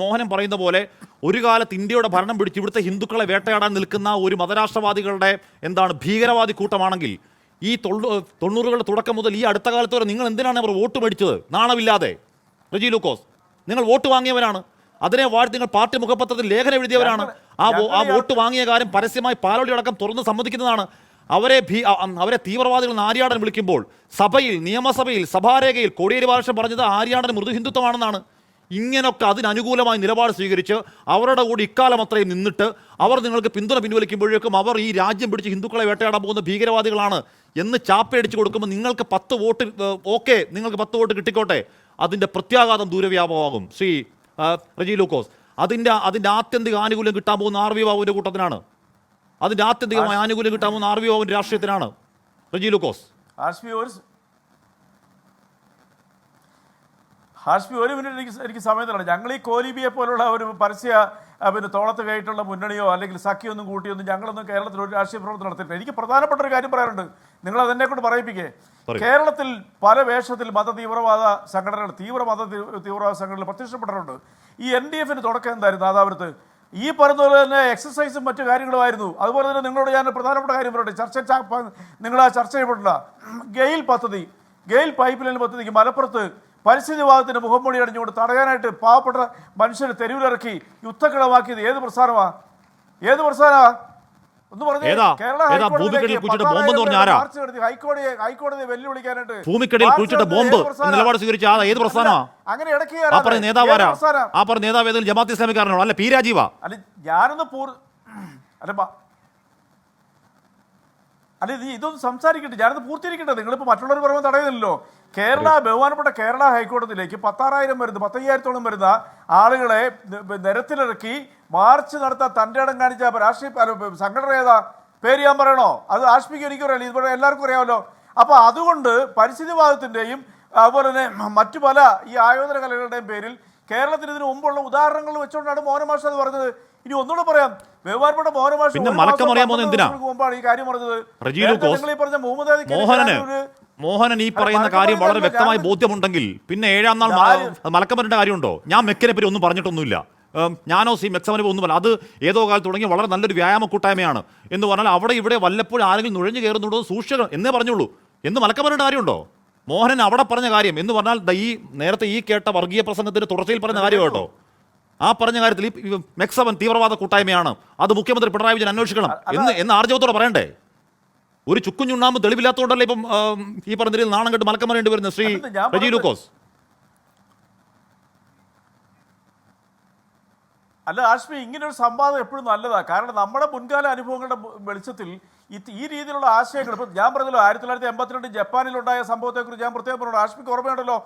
മോഹനൻ പറയുന്ന പോലെ ഒരു കാലത്ത് ഇന്ത്യയുടെ ഭരണം പിടിച്ച് ഇവിടുത്തെ ഹിന്ദുക്കളെ വേട്ടയാടാൻ നിൽക്കുന്ന ഒരു മതരാഷ്ട്രവാദികളുടെ ഭീകരവാദി കൂട്ടമാണെങ്കിൽ ഈ 90കളുടെ തുടക്കം മുതൽ ഈ അടുത്ത കാലത്ത് വരെ നിങ്ങൾ എന്തിനാണ് അവർ വോട്ട് മേടിച്ചത്? നാണമില്ലാതെ. റജി ലൂക്കോസ്, നിങ്ങൾ വോട്ട് വാങ്ങിയവരാണ്. അതിനെ വാഴ്ത്തി നിങ്ങൾ പാർട്ടി മുഖപത്രത്തിൽ ലേഖനം എഴുതിയവരാണ്. ആ വോട്ട് വാങ്ങിയ കാര്യം പരസ്യമായി പാലോളി അടക്കം തുറന്ന് സമ്മതിക്കുന്നതാണ്. അവരെ തീവ്രവാദികൾ ആര്യാടൻ വിളിക്കുമ്പോൾ നിയമസഭയിൽ സഭാരേഖയിൽ കോടിയേരി ബാലകൃഷ്ണൻ പറഞ്ഞത് ആര്യാടൻ മൃദു ഹിന്ദുത്വമാണെന്നാണ്. ഇങ്ങനൊക്കെ അതിനനുകൂലമായി നിലപാട് സ്വീകരിച്ച് അവരുടെ കൂടി ഇക്കാലം അത്രയും നിന്നിട്ട് അവർ നിങ്ങൾക്ക് പിന്തുണ പിൻവലിക്കുമ്പോഴേക്കും അവർ ഈ രാജ്യം പിടിച്ച് ഹിന്ദുക്കളെ വേട്ടയാടാൻ പോകുന്ന ഭീകരവാദികളാണ് എന്ന് ചാപ്പയടിച്ച് കൊടുക്കുമ്പോൾ നിങ്ങൾക്ക് 10 വോട്ട് നിങ്ങൾക്ക് 10 വോട്ട് കിട്ടിക്കോട്ടെ, അതിൻ്റെ പ്രത്യാഘാതം ദൂരവ്യാപകമാകും. ശ്രീ റജി ലൂക്കോസ്, അതിൻ്റെ ആത്യന്തിക ആനുകൂല്യം കിട്ടാൻ പോകുന്ന RV ബാബുവിൻ്റെ കൂട്ടത്തിനാണ്. അതിൻ്റെ ആത്യന്തികമായ ആനുകൂല്യം കിട്ടാൻ പോകുന്ന RV ബാബുവിൻ്റെ രാഷ്ട്രീയത്തിനാണ്. റജി ലൂക്കോസ്, ഹാഷ്മി ഒരു മിനിറ്റ് എനിക്ക് സമയം തരണം. ഞങ്ങൾ ഈ കോലിബിയെ പോലുള്ള ഒരു പരസ്യ തോളത്ത് കയറ്റുള്ള മുന്നണിയോ അല്ലെങ്കിൽ സഖ്യമൊന്നും കൂട്ടിയൊന്നും ഞങ്ങളൊന്നും കേരളത്തിൽ ഒരു രാഷ്ട്രീയ പ്രവർത്തനം നടത്തിയിട്ടില്ല. എനിക്ക് പ്രധാനപ്പെട്ട ഒരു കാര്യം പറയാനുണ്ട്, നിങ്ങൾ അതെന്നെ കൊണ്ട് പറയിപ്പിക്കേ. കേരളത്തിൽ പല വേഷത്തിൽ തീവ്രവാദ സംഘടനകൾ പ്രത്യക്ഷപ്പെട്ടിട്ടുണ്ട്. ഈ NDF-ന് തുടക്കം എന്തായിരുന്നു? അതാവരുത്ത് ഈ പറഞ്ഞതുപോലെ തന്നെ എക്സസൈസും മറ്റു കാര്യങ്ങളുമായിരുന്നു. അതുപോലെ തന്നെ നിങ്ങളോട് ഞാൻ പ്രധാനപ്പെട്ട കാര്യം പറയട്ടെ, നിങ്ങൾ ആ ചർച്ച ചെയ്യപ്പെട്ടില്ല. ഗെയിൽ പൈപ്പ് ലൈൻ പദ്ധതിക്ക് മലപ്പുറത്ത് പരിസ്ഥിതി വിഭാഗത്തിന് മുഖംമൂടി അടിഞ്ഞുകൊണ്ട് തടയാനായിട്ട് പാവപ്പെട്ട മനുഷ്യരെ തെരുവിലിറക്കി യുദ്ധക്കിടമാക്കിയത് ഏത് പ്രസ്ഥാനമാണ്? ഒന്ന് പറഞ്ഞു. ഹൈക്കോടതിയെ വെല്ലുവിളിക്കാനായിട്ട് അങ്ങനെ ജമാഅത്ത് ഇസ്ലാമിക്കാരനോ അല്ല പി രാജീവ? അല്ല ഞാനൊന്ന് ഇതൊന്നും സംസാരിക്കട്ടെ, ഞാനത് പൂർത്തീകരിക്കട്ടെ. നിങ്ങളിപ്പോൾ മറ്റുള്ളവർ പറയുമ്പോൾ തടയുന്നില്ലല്ലോ. ബഹുമാനപ്പെട്ട കേരള ഹൈക്കോടതിയിലേക്ക് 10,000 വരുന്ന 15,000-ഓളം വരുന്ന ആളുകളെ നിരത്തിലിറക്കി മാർച്ച് നടത്താൻ തൻ്റെ ഇടം കാണിച്ച രാഷ്ട്രീയ സംഘടന ഏതാ? പേര് ഞാൻ പറയണോ? അത് ആഷ്മിക്ക് എനിക്കും അറിയാം, ഇതുപോലെ എല്ലാവർക്കും അറിയാമല്ലോ. അപ്പോൾ അതുകൊണ്ട് പരിസ്ഥിതി വിഭാഗത്തിൻ്റെയും അതുപോലെ തന്നെ മറ്റു പല ഈ ആയോധന കലകളുടെയും പേരിൽ കേരളത്തിന് ഇതിന് മുമ്പുള്ള ഉദാഹരണങ്ങൾ വെച്ചുകൊണ്ടാണ് മോഹൻ മാഷ് അത് പറഞ്ഞത്. ഇനി ഒന്നുകൂടെ പറയാം, ബഹുമാനപ്പെട്ട മോഹൻ മാഷ് മുമ്പാണ് ഈ കാര്യം പറഞ്ഞത്. മോഹനൻ ഈ പറയുന്ന കാര്യം വളരെ വ്യക്തമായി ബോധ്യമുണ്ടെങ്കിൽ പിന്നെ 7-ാം നാൾ മലക്കം വരേണ്ട കാര്യമുണ്ടോ? ഞാൻ മെക്കിനെ പറ്റി ഒന്നും പറഞ്ഞിട്ടൊന്നുമില്ല, ഞാനോ മെക്സവനെ ഒന്നുമല്ല. അത് ഏതോ കാലത്ത് തുടങ്ങി വളരെ നല്ലൊരു വ്യായാമ കൂട്ടായ്മയാണ് എന്ന് പറഞ്ഞാൽ അവിടെ ഇവിടെ വല്ലപ്പോഴും ആരെങ്കിലും നുഴഞ്ഞു കയറുന്നുണ്ടോ സൂക്ഷിക്കണം എന്നേ പറഞ്ഞുള്ളൂ. എന്ന് മലക്കം വരേണ്ട കാര്യമുണ്ടോ? മോഹനൻ അവിടെ പറഞ്ഞ കാര്യം എന്ന് പറഞ്ഞാൽ നേരത്തെ ഈ കേട്ട വർഗീയ പ്രസംഗത്തിന്റെ തുടർച്ചയിൽ പറഞ്ഞ കാര്യം കേട്ടോ. ആ പറഞ്ഞ കാര്യത്തിൽ മെക്സവൻ തീവ്രവാദ കൂട്ടായ്മയാണ്, അത് മുഖ്യമന്ത്രി പിണറായി വിജയൻ അന്വേഷിക്കണം എന്ന് ആർജവത്തോടെ പറയണ്ടേ? ഒരു ചുക്കുഞ്ഞുണ്ണാമ്പ് തെളിവില്ലാത്തതുകൊണ്ടല്ലേ ഇപ്പം ഈ പറഞ്ഞ രീതിയിൽ നാണം കെട്ട് മലക്കം വരേണ്ടി വരുന്നത് ശ്രീ റജി ലൂക്കോസ്? അല്ല ആഷ്മി, ഇങ്ങനൊരു സംവാദം എപ്പോഴും നല്ലതാണ്. കാരണം നമ്മുടെ മുൻകാല അനുഭവങ്ങളുടെ വെളിച്ചത്തിൽ ഈ രീതിയിലുള്ള ആശയങ്ങൾ ഇപ്പം ഞാൻ പറഞ്ഞല്ലോ, 1982 ജപ്പാനിലുണ്ടായ സംഭവത്തെക്കുറിച്ച് ഞാൻ പ്രത്യേകം പറഞ്ഞു. ആഷ്മിക്ക് ഓർമ്മയുണ്ടല്ലോ,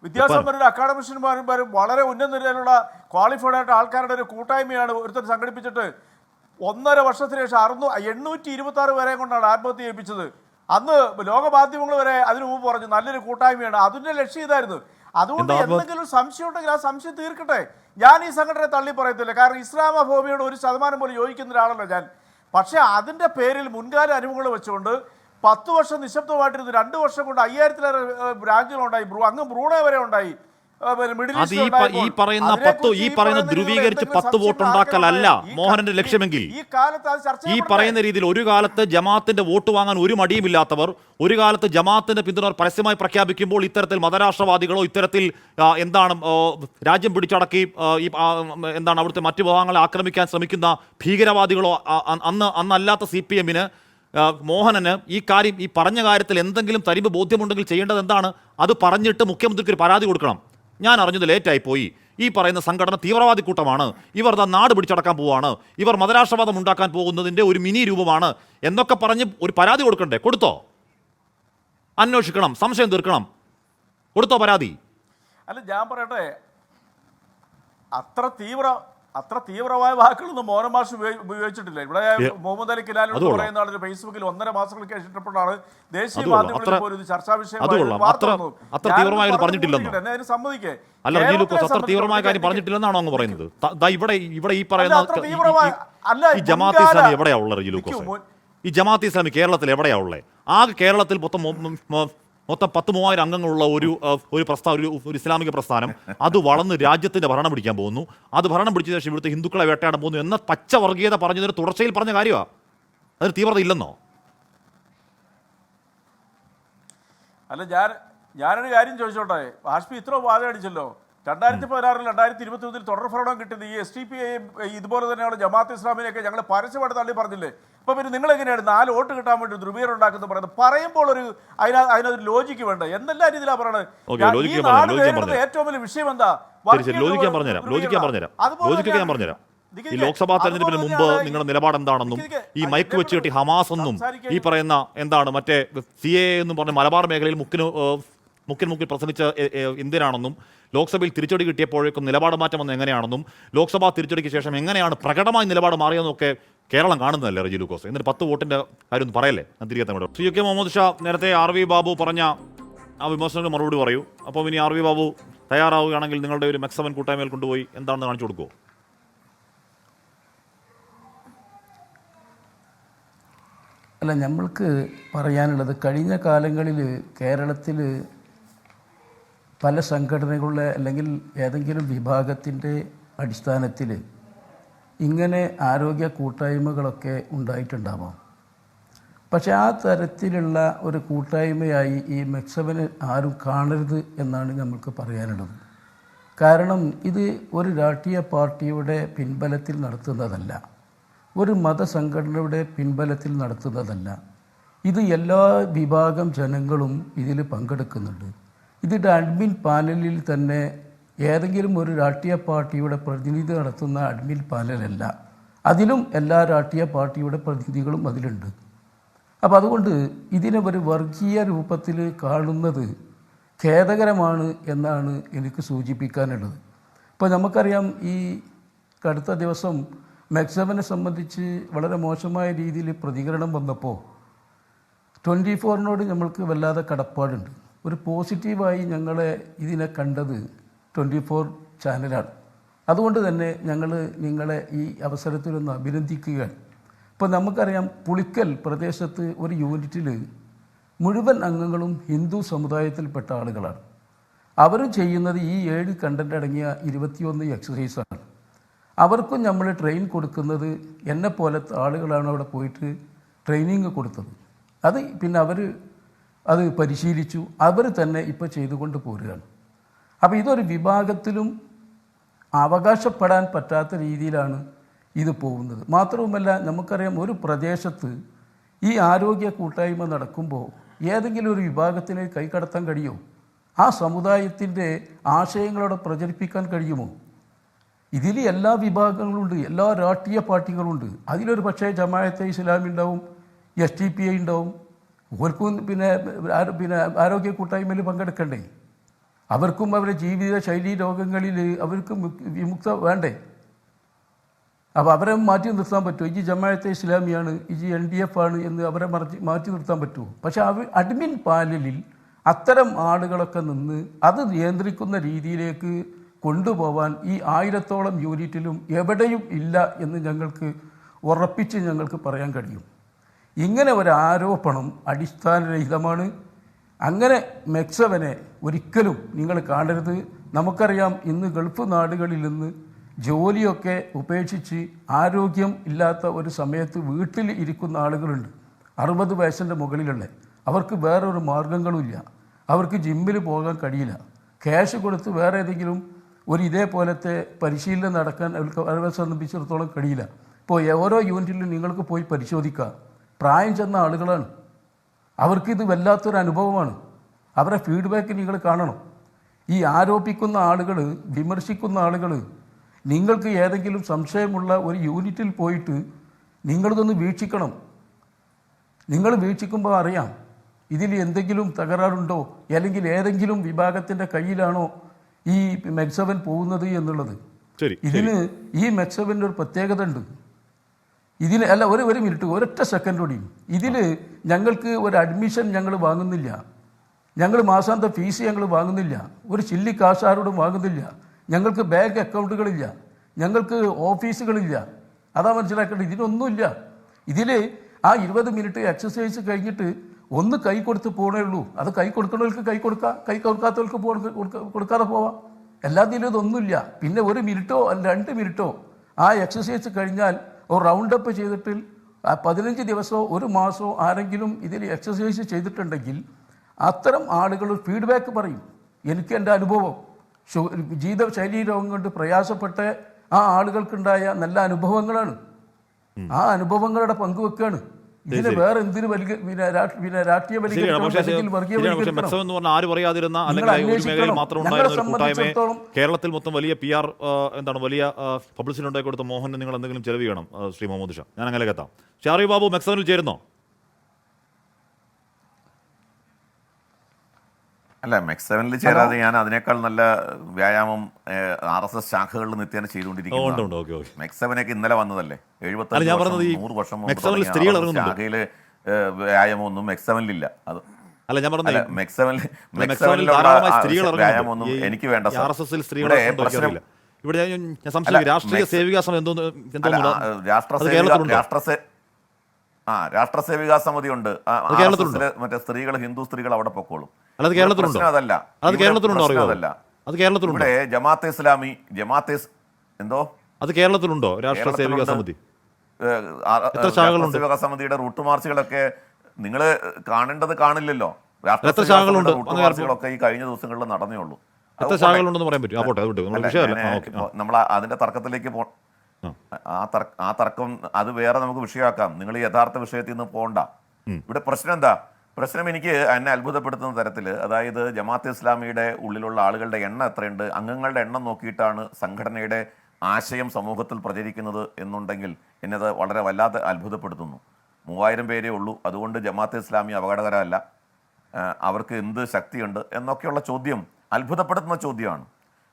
വിദ്യാസമ്പന്നരും അക്കാഡമിഷ്യന്മാരും വളരെ ഉന്നത നിലയിലുള്ള ക്വാളിഫൈഡ് ആയിട്ട് ആൾക്കാരുടെ ഒരു കൂട്ടായ്മയാണ് ഒരുത്തർ സംഘടിപ്പിച്ചിട്ട് 1.5 വർഷത്തിന് ശേഷം 826 പേരെ കൊണ്ടാണ് ആത്മഹത്യ ചെയ്യിപ്പിച്ചത്. അന്ന് ലോകമാധ്യമങ്ങൾ വരെ അതിനു മുമ്പ് പറഞ്ഞു നല്ലൊരു കൂട്ടായ്മയാണ്. അതിൻ്റെ ലക്ഷ്യം ഇതായിരുന്നു. അതുകൊണ്ട് എന്തെങ്കിലും സംശയം ഉണ്ടെങ്കിൽ ആ സംശയം തീർക്കട്ടെ. ഞാൻ ഈ സംഘടനയെ തള്ളി പറയത്തില്ല, കാരണം ഇസ്ലാമോഫോബിയോട് 1% പോലും യോജിക്കുന്ന ഒരാളല്ല ഞാൻ. പക്ഷേ അതിൻ്റെ പേരിൽ മുൻകാല അനുഭവങ്ങൾ വെച്ചുകൊണ്ട് 10 വർഷം നിശബ്ദമായിട്ടിരുന്നു. 2 വർഷം കൊണ്ട് 5000-ലേറെ ബ്രാഞ്ചുകളുണ്ടായി. അങ്ങ് ബ്രൂണെ വരെ ഉണ്ടായി. ഈ പറയുന്ന ധ്രുവീകരിച്ച് 10 വോട്ട് ഉണ്ടാക്കലല്ല മോഹനന്റെ ലക്ഷ്യമെങ്കിൽ, ഈ പറയുന്ന രീതിയിൽ ഒരു കാലത്ത് ജമാഅത്തിന്റെ വോട്ട് വാങ്ങാൻ ഒരു മടിയുമില്ലാത്തവർ ഒരു കാലത്ത് ജമാഅത്തിന്റെ പിന്തുണ പരസ്യമായി പ്രഖ്യാപിക്കുമ്പോൾ ഇത്തരത്തിൽ മതരാഷ്ട്രവാദികളോ ഇത്തരത്തിൽ രാജ്യം പിടിച്ചടക്കി അവിടുത്തെ മറ്റു വിഭാഗങ്ങളെ ആക്രമിക്കാൻ ശ്രമിക്കുന്ന ഭീകരവാദികളോ അന്നല്ലാത്ത CPM-ന് മോഹനന് ഈ പറഞ്ഞ കാര്യത്തിൽ എന്തെങ്കിലും തരിമ്പ് ബോധ്യമുണ്ടെങ്കിൽ ചെയ്യേണ്ടത് എന്താണ്? അത് പറഞ്ഞിട്ട് മുഖ്യമന്ത്രിക്ക് ഒരു പരാതി കൊടുക്കണം. ഞാൻ അറിഞ്ഞത് ലേറ്റായി പോയി, ഈ പറയുന്ന സംഘടന തീവ്രവാദി കൂട്ടമാണ്, ഇവർ നാട് പിടിച്ചടക്കാൻ പോവാണ്, ഇവർ മതരാഷ്ട്രവാദം ഉണ്ടാക്കാൻ പോകുന്നതിൻ്റെ ഒരു മിനി രൂപമാണ് എന്നൊക്കെ പറഞ്ഞ് ഒരു പരാതി കൊടുക്കണ്ടേ? കൊടുത്തോ? അന്വേഷിക്കണം, സംശയം തീർക്കണം, കൊടുത്തോ പരാതി? അല്ല ഞാൻ പറയട്ടെ, അത്ര തീവ്രമായ വാക്കുകളൊന്നും മോഹൻ മാഷ് ഉപയോഗിച്ചിട്ടില്ല. ഇവിടെ മുഹമ്മദ് അലി കിലാലി എന്ന് പറയുന്ന ആളൊരു ഫേസ്ബുക്കിൽ 1.5 മാസങ്ങൾക്ക് ശേഷിച്ചപ്പോഴാണ് ദേശീയ മാധ്യമങ്ങളിൽ പോലും ഇത് ചർച്ചാ വിഷയം സമ്മതിക്കേ. അല്ല റജീൽ ലൂക്കോസ് അത്ര തീവ്രമായ കാര്യം പറഞ്ഞിട്ടില്ലെന്നാണോ അങ്ങ് പറയുന്നത്? ഇവിടെ ഈ പറയുന്ന ഈ ജമാഅത്ത് ഇസ്ലാമി എവിടെയാ ഉള്ളത് റജീൽ ലൂക്കോസ്? ഈ ജമാഅത്ത് ഇസ്ലാമി കേരളത്തിൽ എവിടെയാ ഉള്ളത്? ആകെ കേരളത്തിൽ മൊത്തം 10,000 അംഗങ്ങളുള്ള ഒരു പ്രസ്ഥാനം, ഒരു ഇസ്ലാമിക പ്രസ്ഥാനം, അത് വളർന്ന് രാജ്യത്തിന്റെ ഭരണം പിടിക്കാൻ പോകുന്നു. അത് ഭരണം പിടിച്ച ശേഷം ഇവിടുത്തെ ഹിന്ദുക്കളെ വേട്ടയാടാൻ പോകുന്നു എന്ന പച്ച വർഗീയത പറഞ്ഞതിന് തുടർച്ചയിൽ പറഞ്ഞ കാര്യമാണ്. അതിന് തീവ്രത ഇല്ലെന്നോ? അല്ല ഞാനൊരു കാര്യം ചോദിച്ചോട്ടെ, ഹാഷ്മി ഇത്ര വാദം അടിച്ചല്ലോ. 2016 2021 തുടർ ഭരണം കിട്ടിയത് ഈ STP ഇതുപോലെ തന്നെയാണ് ജമാഅത്ത് ഇസ്ലാമിനെയൊക്കെ ഞങ്ങൾ പരസ്യമായിട്ട് തള്ളി പറഞ്ഞില്ലേ? അപ്പൊ പിന്നെ നിങ്ങൾ എങ്ങനെയാണ് 4 വോട്ട് കിട്ടാൻ വേണ്ടി ധ്രുവീകരണം ഉണ്ടാക്കുന്നത് പറയുന്നത്? പറയുമ്പോൾ അതിനൊരു ലോജിക്ക് വേണ്ട. എന്തെല്ലാം രീതിയിലാണ് പറയുന്നത്? ഏറ്റവും വലിയ വിഷയം എന്താ? ഈ ലോക്സഭാ തെരഞ്ഞെടുപ്പിന് മുമ്പ് നിങ്ങളുടെ നിലപാട് എന്താണെന്നും ഈ മയക്ക് വെച്ച് കെട്ടി ഹമാസ് എന്നും ഈ പറയുന്ന എന്താണ് മറ്റേ CAA എന്നും പറഞ്ഞ മലബാർ മേഖലയിൽ മുക്കിൽ പ്രസംഗിച്ച എന്തിനാണെന്നും ലോക്സഭയിൽ തിരിച്ചടി കിട്ടിയപ്പോഴേക്കും നിലപാട് മാറ്റം വന്നത് എങ്ങനെയാണെന്നും ലോക്സഭാ തിരിച്ചടിക്ക് ശേഷം എങ്ങനെയാണ് പ്രകടമായി നിലപാട് മാറിയെന്നൊക്കെ കേരളം കാണുന്നതല്ലേ റജീൽ ലൂക്കോസ്? എന്നിട്ട് 10 വോട്ടിന്റെ കാര്യം ഒന്നും പറയല്ലേ? ഞാൻ തിരികെ തങ്ങോട്ട് ശ്രീ കെ മുഹമ്മദ് ഷാ നേരത്തെ RV ബാബു പറഞ്ഞ ആ വിമർശനങ്ങൾക്ക് മറുപടി പറയൂ. അപ്പോൾ ഇനി RV ബാബു തയ്യാറാവുകയാണെങ്കിൽ നിങ്ങളുടെ ഒരു മെക്സവൻ കൂട്ടായ്മയിൽ കൊണ്ടുപോയി എന്താണെന്ന് കാണിച്ചു കൊടുക്കുമോ? അല്ല, നമ്മൾക്ക് പറയാനുള്ളത് കഴിഞ്ഞ കാലങ്ങളിൽ കേരളത്തിൽ പല സംഘടനകളുടെ അല്ലെങ്കിൽ ഏതെങ്കിലും വിഭാഗത്തിൻ്റെ അടിസ്ഥാനത്തിൽ ഇങ്ങനെ ആരോഗ്യ കൂട്ടായ്മകളൊക്കെ ഉണ്ടായിട്ടുണ്ടാവാം. പക്ഷെ ആ തരത്തിലുള്ള ഒരു കൂട്ടായ്മയായി ഈ മെക്സവനെ ആരും കാണരുത് എന്നാണ് നമുക്ക് പറയാനുള്ളത്. കാരണം ഇത് ഒരു രാഷ്ട്രീയ പാർട്ടിയുടെ പിൻബലത്തിൽ നടത്തുന്നതല്ല, ഒരു മതസംഘടനയുടെ പിൻബലത്തിൽ നടത്തുന്നതല്ല. ഇത് എല്ലാ വിഭാഗം ജനങ്ങളും ഇതിൽ പങ്കെടുക്കുന്നുണ്ട്. ഇതിൻ്റെ അഡ്മിൻ പാനലിൽ തന്നെ ഏതെങ്കിലും ഒരു രാഷ്ട്രീയ പാർട്ടിയുടെ പ്രതിനിധി നടത്തുന്ന അഡ്മിൻ പാനലല്ല, അതിലും എല്ലാ രാഷ്ട്രീയ പാർട്ടിയുടെ പ്രതിനിധികളും അതിലുണ്ട്. അപ്പോൾ അതുകൊണ്ട് ഇതിനെ ഒരു വർഗീയ രൂപത്തിൽ കാണുന്നത് ഖേദകരമാണ് എന്നാണ് എനിക്ക് സൂചിപ്പിക്കാനുള്ളത്. ഇപ്പോൾ നമുക്കറിയാം, ഈ അടുത്ത ദിവസം മെക്സവനെ സംബന്ധിച്ച് വളരെ മോശമായ രീതിയിൽ പ്രതികരണം വന്നപ്പോൾ 24 നമ്മൾക്ക് വല്ലാതെ കടപ്പാടുണ്ട്. ഒരു പോസിറ്റീവായി ഞങ്ങളെ ഇതിനെ കണ്ടത് 24 ചാനലാണ്. അതുകൊണ്ട് തന്നെ ഞങ്ങൾ നിങ്ങളെ ഈ അവസരത്തിലൊന്ന് അഭിനന്ദിക്കുകയാണ്. ഇപ്പോൾ നമുക്കറിയാം, പുളിക്കൽ പ്രദേശത്ത് ഒരു യൂണിറ്റിൽ മുഴുവൻ അംഗങ്ങളും ഹിന്ദു സമുദായത്തിൽപ്പെട്ട ആളുകളാണ്. അവർ ചെയ്യുന്നത് ഈ 7 കണ്ടന്റ് അടങ്ങിയ 21 എക്സസൈസാണ്. അവർക്കും നമ്മൾ ട്രെയിൻ കൊടുക്കുന്നത് എന്നെപ്പോലത്തെ ആളുകളാണ് അവിടെ പോയിട്ട് ട്രെയിനിങ് കൊടുത്തത്. അത് പിന്നെ അവർ അത് പരിശീലിച്ചു, അവർ തന്നെ ഇപ്പോൾ ചെയ്തുകൊണ്ട് പോരുകയാണ്. അപ്പോൾ ഇതൊരു വിഭാഗത്തിലും അവകാശപ്പെടാൻ പറ്റാത്ത രീതിയിലാണ് ഇത് പോകുന്നത്. മാത്രവുമല്ല, നമുക്കറിയാം, ഒരു പ്രദേശത്ത് ഈ ആരോഗ്യ കൂട്ടായ്മ നടക്കുമ്പോൾ ഏതെങ്കിലും ഒരു വിഭാഗത്തിന് കൈകടത്താൻ കഴിയുമോ? ആ സമുദായത്തിൻ്റെ ആശയങ്ങളോടെ പ്രചരിപ്പിക്കാൻ കഴിയുമോ? ഇതിൽ എല്ലാ വിഭാഗങ്ങളുണ്ട്, എല്ലാ രാഷ്ട്രീയ പാർട്ടികളുണ്ട്. അതിലൊരു പക്ഷേ ജമാഅത്തെ ഇസ്ലാമി ഉണ്ടാവും, STPI ഉണ്ടാവും. അവർക്കും പിന്നെ ആരോഗ്യ കൂട്ടായ്മയിൽ പങ്കെടുക്കണ്ടേ? അവർക്കും അവരുടെ ജീവിത ശൈലി രോഗങ്ങളിൽ അവർക്ക് വിമുക്ത വേണ്ടേ? അപ്പോൾ അവരെ മാറ്റി നിർത്താൻ പറ്റുമോ? ഈ ജമാഅത്തെ ഇസ്ലാമിയാണ്, ഈ NDF ആണ് എന്ന് അവരെ മാറ്റി നിർത്താൻ പറ്റുമോ? പക്ഷെ അഡ്മിൻ പാനലിൽ അത്തരം ആളുകളൊക്കെ നിന്ന് അത് നിയന്ത്രിക്കുന്ന രീതിയിലേക്ക് കൊണ്ടുപോകാൻ ഈ 1000ഓളം യൂണിറ്റിലും എവിടെയും ഇല്ല എന്ന് ഞങ്ങൾക്ക് ഉറപ്പിച്ച് ഞങ്ങൾക്ക് പറയാൻ കഴിയും. ഇങ്ങനെ ഒരു ആരോപണം അടിസ്ഥാനരഹിതമാണ്. അങ്ങനെ മെക്സവനെ ഒരിക്കലും നിങ്ങൾ കാണരുത്. നമുക്കറിയാം, ഇന്ന് ഗൾഫ് നാടുകളിൽ നിന്ന് ജോലിയൊക്കെ ഉപേക്ഷിച്ച് ആരോഗ്യം ഇല്ലാത്ത ഒരു സമയത്ത് വീട്ടിൽ ഇരിക്കുന്ന ആളുകളുണ്ട്, 60 വയസ്സിൻ്റെ മുകളിലുള്ള. അവർക്ക് വേറൊരു മാർഗങ്ങളുമില്ല, അവർക്ക് ജിമ്മിൽ പോകാൻ കഴിയില്ല. ക്യാഷ് കൊടുത്ത് വേറെ ഏതെങ്കിലും ഒരു ഇതേപോലത്തെ പരിശീലനം നടക്കാൻ അവരെ സംബന്ധിച്ചിടത്തോളം കഴിയില്ല. ഇപ്പോൾ ഓരോ യൂണിറ്റിലും നിങ്ങൾക്ക് പോയി പരിശോധിക്കാം, പ്രായം ചെന്ന ആളുകളാണ്. അവർക്കിത് വല്ലാത്തൊരു അനുഭവമാണ്. അവരെ ഫീഡ്ബാക്ക് നിങ്ങൾ കാണണം. ഈ ആരോപിക്കുന്ന ആളുകൾ, വിമർശിക്കുന്ന ആളുകൾ, നിങ്ങൾക്ക് ഏതെങ്കിലും സംശയമുള്ള ഒരു യൂണിറ്റിൽ പോയിട്ട് നിങ്ങളിതൊന്ന് വീക്ഷിക്കണം. നിങ്ങൾ വീക്ഷിക്കുമ്പോൾ അറിയാം ഇതിൽ എന്തെങ്കിലും തകരാറുണ്ടോ, അല്ലെങ്കിൽ ഏതെങ്കിലും വിഭാഗത്തിൻ്റെ കയ്യിലാണോ ഈ മെക്സവൻ പോകുന്നത് എന്നുള്ളത്. ശരി ഇതിന് ഈ മെക്സവൻ്റെ ഒരു പ്രത്യേകത ഉണ്ട്. ഇതിന് അല്ല ഒരു മിനിറ്റ് ഒരൊറ്റ സെക്കൻഡ് കൂടി. ഇതിൽ ഞങ്ങൾക്ക് ഒരു അഡ്മിഷൻ ഞങ്ങൾ വാങ്ങുന്നില്ല, ഞങ്ങൾ മാസാന്ത ഫീസ് ഞങ്ങൾ വാങ്ങുന്നില്ല, ഒരു ചില്ലി കാശ് ആരോടും വാങ്ങുന്നില്ല, ഞങ്ങൾക്ക് ബാങ്ക് അക്കൗണ്ടുകളില്ല, ഞങ്ങൾക്ക് ഓഫീസുകളില്ല. അതാ മനസ്സിലാക്കേണ്ടത്. ഇതിനൊന്നുമില്ല. ഇതിൽ ആ 20 മിനിറ്റ് എക്സസൈസ് കഴിഞ്ഞിട്ട് ഒന്ന് കൈ കൊടുത്ത് പോകണേ ഉള്ളൂ. അത് കൈ കൊടുക്കണവർക്ക് കൈ കൊടുക്കാം, കൈ കൊടുക്കാത്തവർക്ക് കൊടുക്കാതെ പോവാം. എല്ലാത്തിലും ഇതൊന്നുമില്ല. പിന്നെ 1 മിനിറ്റോ 2 മിനിറ്റോ ആ എക്സസൈസ് കഴിഞ്ഞാൽ ഒരു റൗണ്ട് അപ്പ് ചെയ്തിട്ട് 15 ദിവസമോ 1 മാസമോ ആരെങ്കിലും ഇതിൽ എക്സസൈസ് ചെയ്തിട്ടുണ്ടെങ്കിൽ അത്തരം ആളുകൾ ഫീഡ്ബാക്ക് പറയും. എനിക്ക് എൻ്റെ അനുഭവം ജീവിതശൈലീ രോഗം കൊണ്ട് പ്രയാസപ്പെട്ട ആ ആളുകൾക്കുണ്ടായ നല്ല അനുഭവങ്ങളാണ്. ആ അനുഭവങ്ങളുടെ പങ്കുവെക്കാണ്. ഇതിന് വേറെ എന്തിനു രാഷ്ട്രീയ ആര് പറയാതിരുന്ന അല്ലെങ്കിൽ ഒരു മേഖലയിൽ മാത്രം ഉണ്ടായിരുന്ന ഒരു കൂട്ടായ്മയെ കേരളത്തിൽ മൊത്തം വലിയ PR വലിയ പബ്ലിസിറ്റി ഉണ്ടാക്കി കൊടുത്ത മോഹൻ നിങ്ങൾ എന്തെങ്കിലും ചെലവ് ചെയ്യണം ശ്രീ മുഹമ്മദ് ഷാ. ഞാൻ അങ്ങനെ എത്താം. ഷാറി ബാബു മെക്സവനിൽ ചേരുന്നോ? അല്ല, മെക്സവനിൽ ചേരാതെ ഞാൻ അതിനേക്കാൾ നല്ല വ്യായാമം RSS ശാഖകളിൽ നിത്യേന ചെയ്തുകൊണ്ടിരിക്കുന്നു. മെക്സവനൊക്കെ ഇന്നലെ വന്നതല്ലേ, 100 വർഷം ശാഖയിലെ വ്യായാമമൊന്നും മെക്സവനിലില്ല. അത് അല്ല ഞാൻ പറഞ്ഞത് മെക്സവനിലുള്ള വ്യായാമമൊന്നും എനിക്ക് വേണ്ട. ഇവിടെ ഞാൻ സംശയിക്കും രാഷ്ട്രീയ സേവികാ സമിതി രാഷ്ട്ര സേവികാ സമിതി ഉണ്ട്. മറ്റേ സ്ത്രീകൾ, ഹിന്ദു സ്ത്രീകൾ അവിടെ പൊക്കോളും. ഇവിടെ ജമാഅത്തെ ഇസ്ലാമി എന്തോ അത് കേരളത്തിലുണ്ടോ രാഷ്ട്ര സേവികാ സമിതി? സേവികാ സമിതിയുടെ റൂട്ട് മാർച്ചുകളൊക്കെ നിങ്ങൾ കാണേണ്ടത് കാണില്ലല്ലോ. രാഷ്ട്രീയ റൂട്ട് മാർച്ചുകളൊക്കെ ഈ കഴിഞ്ഞ ദിവസങ്ങളിൽ നടന്നേ ഉള്ളൂ. നമ്മൾ അതിന്റെ തർക്കത്തിലേക്ക് ആ തർക്കം അത് വേറെ നമുക്ക് വിഷയമാക്കാം. നിങ്ങൾ യഥാർത്ഥ വിഷയത്തിൽ നിന്ന് പോകണ്ട. ഇവിടെ പ്രശ്നം എന്താ? പ്രശ്നം എനിക്ക് എന്നെ അത്ഭുതപ്പെടുത്തുന്ന തരത്തിൽ, അതായത് ജമാഅത്തെ ഇസ്ലാമിയുടെ ഉള്ളിലുള്ള ആളുകളുടെ എണ്ണം എത്രയുണ്ട്, അംഗങ്ങളുടെ എണ്ണം നോക്കിയിട്ടാണ് സംഘടനയുടെ ആശയം സമൂഹത്തിൽ പ്രചരിക്കുന്നത് എന്നുണ്ടെങ്കിൽ എന്നത് വളരെ വല്ലാതെ അത്ഭുതപ്പെടുത്തുന്നു. 3000 പേരേ ഉള്ളൂ, അതുകൊണ്ട് ജമാഅത്തെ ഇസ്ലാമി അപകടകരമല്ല, അവർക്ക് എന്ത് ശക്തിയുണ്ട് എന്നൊക്കെയുള്ള ചോദ്യം അത്ഭുതപ്പെടുത്തുന്ന ചോദ്യമാണ്.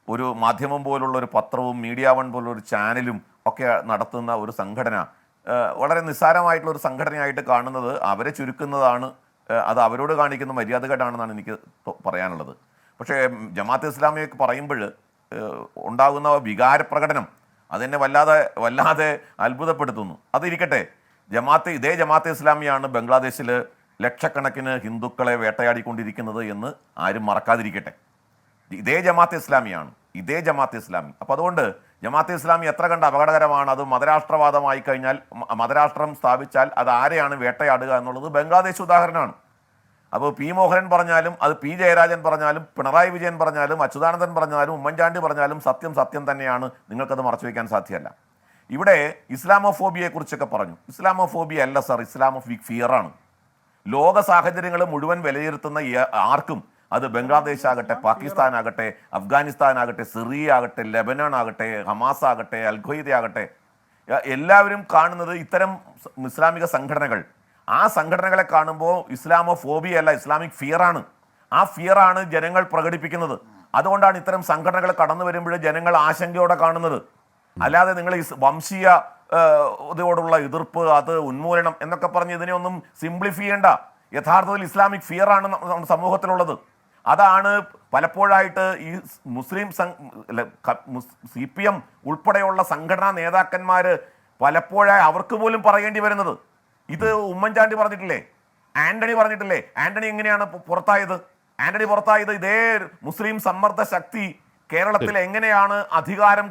ഒരു മാധ്യമം പോലുള്ള ഒരു പത്രവും മീഡിയ വൺ പോലുള്ള ഒരു ചാനലും ഒക്കെ നടത്തുന്ന ഒരു സംഘടന വളരെ നിസ്സാരമായിട്ടുള്ള ഒരു സംഘടനയായിട്ട് കാണുന്നത് അവരെ ചുരുക്കുന്നതാണ്. അത് അവരോട് കാണിക്കുന്ന മര്യാദകേടാണെന്നാണ് എനിക്ക് പറയാനുള്ളത്. പക്ഷേ ജമാഅത്തെ ഇസ്ലാമിയൊക്കെ പറയുമ്പോൾ ഉണ്ടാകുന്ന വികാരപ്രകടനം അതെന്നെ വല്ലാതെ അത്ഭുതപ്പെടുത്തുന്നു. അതിരിക്കട്ടെ, ഇതേ ജമാഅത്തെ ഇസ്ലാമിയാണ് ബംഗ്ലാദേശിൽ ലക്ഷക്കണക്കിന് ഹിന്ദുക്കളെ വേട്ടയാടിക്കൊണ്ടിരിക്കുന്നത് എന്ന് ആരും മറക്കാതിരിക്കട്ടെ. ഇതേ ജമാഅത്തെ ഇസ്ലാമിയാണ്. അപ്പോൾ അതുകൊണ്ട് ജമാഅത്തെ ഇസ്ലാമി എത്ര കണ്ട് അപകടകരമാണ്, അത് മതരാഷ്ട്രവാദമായി കഴിഞ്ഞാൽ, മതരാഷ്ട്രം സ്ഥാപിച്ചാൽ അത് ആരെയാണ് വേട്ടയാടുക എന്നുള്ളത് ബംഗ്ലാദേശ് ഉദാഹരണമാണ്. അപ്പോൾ പി മോഹനൻ പറഞ്ഞാലും, അത് പി ജയരാജൻ പറഞ്ഞാലും, പിണറായി വിജയൻ പറഞ്ഞാലും, അച്യുതാനന്ദൻ പറഞ്ഞാലും, ഉമ്മൻചാണ്ടി പറഞ്ഞാലും സത്യം തന്നെയാണ്. നിങ്ങൾക്കത് മറച്ചു വയ്ക്കാൻ സാധ്യമല്ല. ഇവിടെ ഇസ്ലാമോഫോബിയെ കുറിച്ചൊക്കെ പറഞ്ഞു. ഇസ്ലാമോഫോബിയ അല്ല സർ, ഇസ്ലാമോഫിക് ഫിയറാണ്. ലോക സാഹചര്യങ്ങൾ മുഴുവൻ വിലയിരുത്തുന്ന ആർക്കും, അത് ബംഗ്ലാദേശ് ആകട്ടെ, പാകിസ്ഥാൻ ആകട്ടെ, അഫ്ഗാനിസ്ഥാൻ ആകട്ടെ, സിറിയ ആകട്ടെ, ലെബനൻ ആകട്ടെ, ഹമാസ് ആകട്ടെ, അൽഖ്വയ്ദ ആകട്ടെ, എല്ലാവരും കാണുന്നത് ഇത്തരം ഇസ്ലാമിക സംഘടനകൾ. ആ സംഘടനകളെ കാണുമ്പോൾ ഇസ്ലാമോഫോബിയ അല്ല, ഇസ്ലാമിക് ഫിയറാണ്. ആ ഫിയറാണ് ജനങ്ങൾ പ്രകടിപ്പിക്കുന്നത്. അതുകൊണ്ടാണ് ഇത്തരം സംഘടനകൾ കടന്നു വരുമ്പോൾ ജനങ്ങൾ ആശങ്കയോടെ കാണുന്നത്. അല്ലാതെ നിങ്ങൾ വംശീയ ഇതോടുള്ള എതിർപ്പ്, അത് ഉന്മൂലനം എന്നൊക്കെ പറഞ്ഞ് ഇതിനെ ഒന്നും സിംപ്ലിഫൈ ചെയ്യേണ്ട. യഥാർത്ഥത്തിൽ ഇസ്ലാമിക് ഫിയറാണ് നമ്മുടെ സമൂഹത്തിലുള്ളത്. അതാണ് പലപ്പോഴായിട്ട് ഈ മുസ്ലിം CPM ഉൾപ്പെടെയുള്ള സംഘടനാ നേതാക്കന്മാർ പലപ്പോഴായി അവർക്ക് പോലും പറയേണ്ടി വരുന്നത്. ഇത് ഉമ്മൻചാണ്ടി പറഞ്ഞിട്ടില്ലേ, ആന്റണി പറഞ്ഞിട്ടില്ലേ? ആന്റണി എങ്ങനെയാണ് പുറത്തായത്? ഇതേ മുസ്ലിം സമ്മർദ്ദ ശക്തി കേരളത്തിൽ എങ്ങനെയാണ് അധികാരം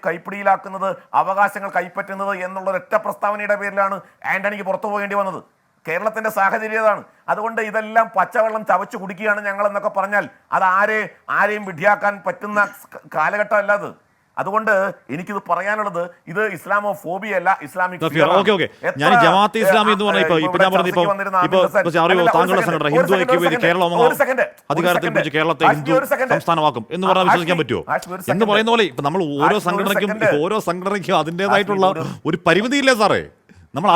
കൈപ്പിടിയിലാക്കുന്നത്, അവകാശങ്ങൾ കൈപ്പറ്റുന്നത് എന്നുള്ള ഒരൊറ്റ പ്രസ്താവനയുടെ പേരിലാണ് ആന്റണിക്ക് പുറത്തു പോകേണ്ടി വന്നത്. കേരളത്തിന്റെ സാഹചര്യം അതാണ്. അതുകൊണ്ട് ഇതെല്ലാം പച്ചവെള്ളം ചവച്ചു കുടിക്കുകയാണ് ഞങ്ങൾ എന്നൊക്കെ പറഞ്ഞാൽ അത് ആരെയും വിഡ്ഢിയാക്കാൻ പറ്റുന്ന കാലഘട്ടമല്ല അത്. അതുകൊണ്ട് എനിക്കിത് പറയാനുള്ളത്, ഇത് ഇസ്ലാമോഫോബിയ അല്ല, ഇസ്ലാമിക് ഞാൻ ജമാഅത്തെ ഇസ്ലാമി എന്ന് പറഞ്ഞ താങ്കളുടെ സംഘടന ഹിന്ദു ഐക്യവേദി കേരളം അധികാരത്തിൽ പിടിച്ച് കേരളത്തെ ഹിന്ദു സംസ്ഥാനമാക്കും എന്ന് പറഞ്ഞാൽ വിശ്വസിക്കാൻ പറ്റുമോ? എന്ന് പറയുന്ന പോലെ ഇപ്പൊ നമ്മൾ ഓരോ സംഘടനയ്ക്കും അതിൻ്റെതായിട്ടുള്ള ഒരു പരിമിതിയില്ലേ സാറേ? നമ്മൾ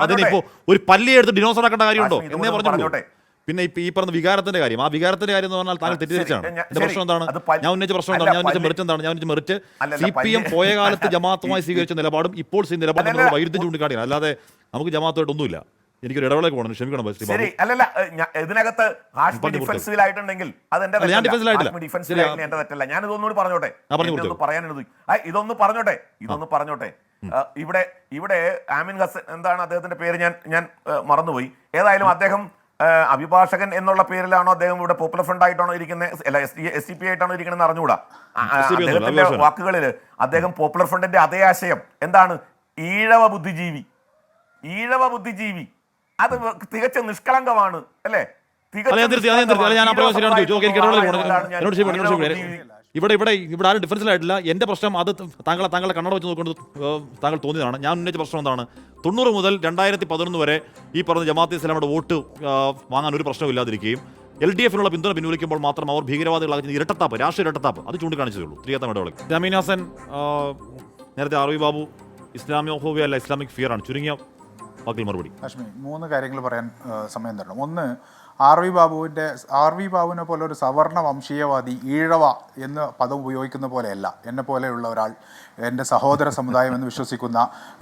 അതിനിപ്പോ ഒരു പല്ലി എടുത്ത് ഡിനോസർ ആക്കേണ്ട കാര്യമുണ്ടോ എന്നേ പറഞ്ഞോട്ടെ. പിന്നെ ഈ പറഞ്ഞ വികാരത്തിന്റെ കാര്യം, ആ വികാരത്തിന്റെ കാര്യം എന്ന് പറഞ്ഞാൽ താങ്കൾ തെറ്റിദ്ധരിച്ചാണ്. എന്റെ പ്രശ്നം എന്താണ്? ഞാൻ ഉന്നയിച്ച പ്രശ്നം എന്താണ്? ഞാൻ ഉന്നയിച്ച മെറിറ്റ് എന്താണ്? ഞാൻ ഉന്നയിച്ച മെറിറ്റ് CPM പോയ കാലത്ത് ജമാഅത്തുമായി സ്വീകരിച്ച നിലപാടും ഇപ്പോൾ നിലപാടും തമ്മിലുള്ള വൈരുദ്ധ്യം ചൂണ്ടിക്കാണിയാണ്. അല്ലാതെ നമുക്ക് ജമാഅത്തുമായിട്ട് ഒന്നുമില്ല. എനിക്കൊരു ഇടവേളയ്ക്ക് പോകണം, ക്ഷമിക്കണം ശ്രീ ബാബു. അല്ലല്ല, ഇതിനകത്ത് ഹാഷ്മി ഡിഫൻസിലായിട്ടുണ്ടെങ്കിൽ അതെന്റെ ഞാൻ ഡിഫൻസിലായിട്ടില്ല. എന്റെ തെറ്റല്ല. ഞാൻ ഇതൊന്നുകൂടി പറഞ്ഞോട്ടെ, ഇതൊന്ന് പറഞ്ഞോട്ടെ. ഇവിടെ ആമിൻ ഹസൻ, എന്താണ് അദ്ദേഹത്തിന്റെ പേര്, ഞാൻ മറന്നുപോയി. ഏതായാലും അദ്ദേഹം അഭിഭാഷകൻ എന്നുള്ള പേരിലാണോ അദ്ദേഹം ഇവിടെ പോപ്പുലർ ഫ്രണ്ട് ആയിട്ടാണോ ഇരിക്കുന്നത്, അല്ല SDP ആയിട്ടാണോ ഇരിക്കുന്നത് അറിഞ്ഞുകൂടാ. അദ്ദേഹത്തിന്റെ വാക്കുകളിൽ അദ്ദേഹം പോപ്പുലർ ഫ്രണ്ടിന്റെ അതേ ആശയം എന്താണ്, ഈഴവ ബുദ്ധിജീവി, അത് തികച്ചും നിഷ്കളങ്കമാണ് അല്ലേ? ഇവിടെ ആരും ഡിഫറൻസിലായിട്ടില്ല. എന്റെ പ്രശ്നം അത് താങ്കളെ കണ്ണട വെച്ച് നോക്കുന്നത് താങ്കൾ തോന്നിയതാണ്. ഞാൻ ഉന്നയിച്ച പ്രശ്നം എന്താണ്, 90 മുതൽ 2011 വരെ ഈ പറഞ്ഞ ജമാഅത്തെ ഇസ്ലാമിയുടെ വോട്ട് വാങ്ങാൻ ഒരു പ്രശ്നമില്ലാതിരിക്കുകയും LDFനുള്ള പിന്തുണ പിൻവലിക്കുമ്പോൾ മാത്രം അവർ ഭീകരവാദികളാകുന്ന ഇരട്ടത്താപ്പ്, രാഷ്ട്രീയ ഇരട്ടത്താപ്പ്, അത് ചൂണ്ടിക്കാണിച്ചതേ ഉള്ളൂ. തിരിയാത്ത ഇടവേളയ്ക്ക് ജമീൻ ഹസൻ, നേരത്തെ RV ബാബു ഇസ്ലാമിയോഫോബിയ അല്ല ഇസ്ലാമിക് ഫിയർ ആണ്. ചുരുങ്ങിയ വാക്കിൽ മറുപടി. ഹാഷ്മി, 3 കാര്യങ്ങൾ പറയാൻ സമയം തരണം. ഒന്ന്, RV ബാബുവിനെ പോലെ ഒരു സവർണ വംശീയവാദി ഈഴവ എന്ന പദം ഉപയോഗിക്കുന്ന പോലെയല്ല എന്നെ പോലെയുള്ള ഒരാൾ, എൻ്റെ സഹോദര സമുദായം എന്ന് വിശ്വസിക്കുന്ന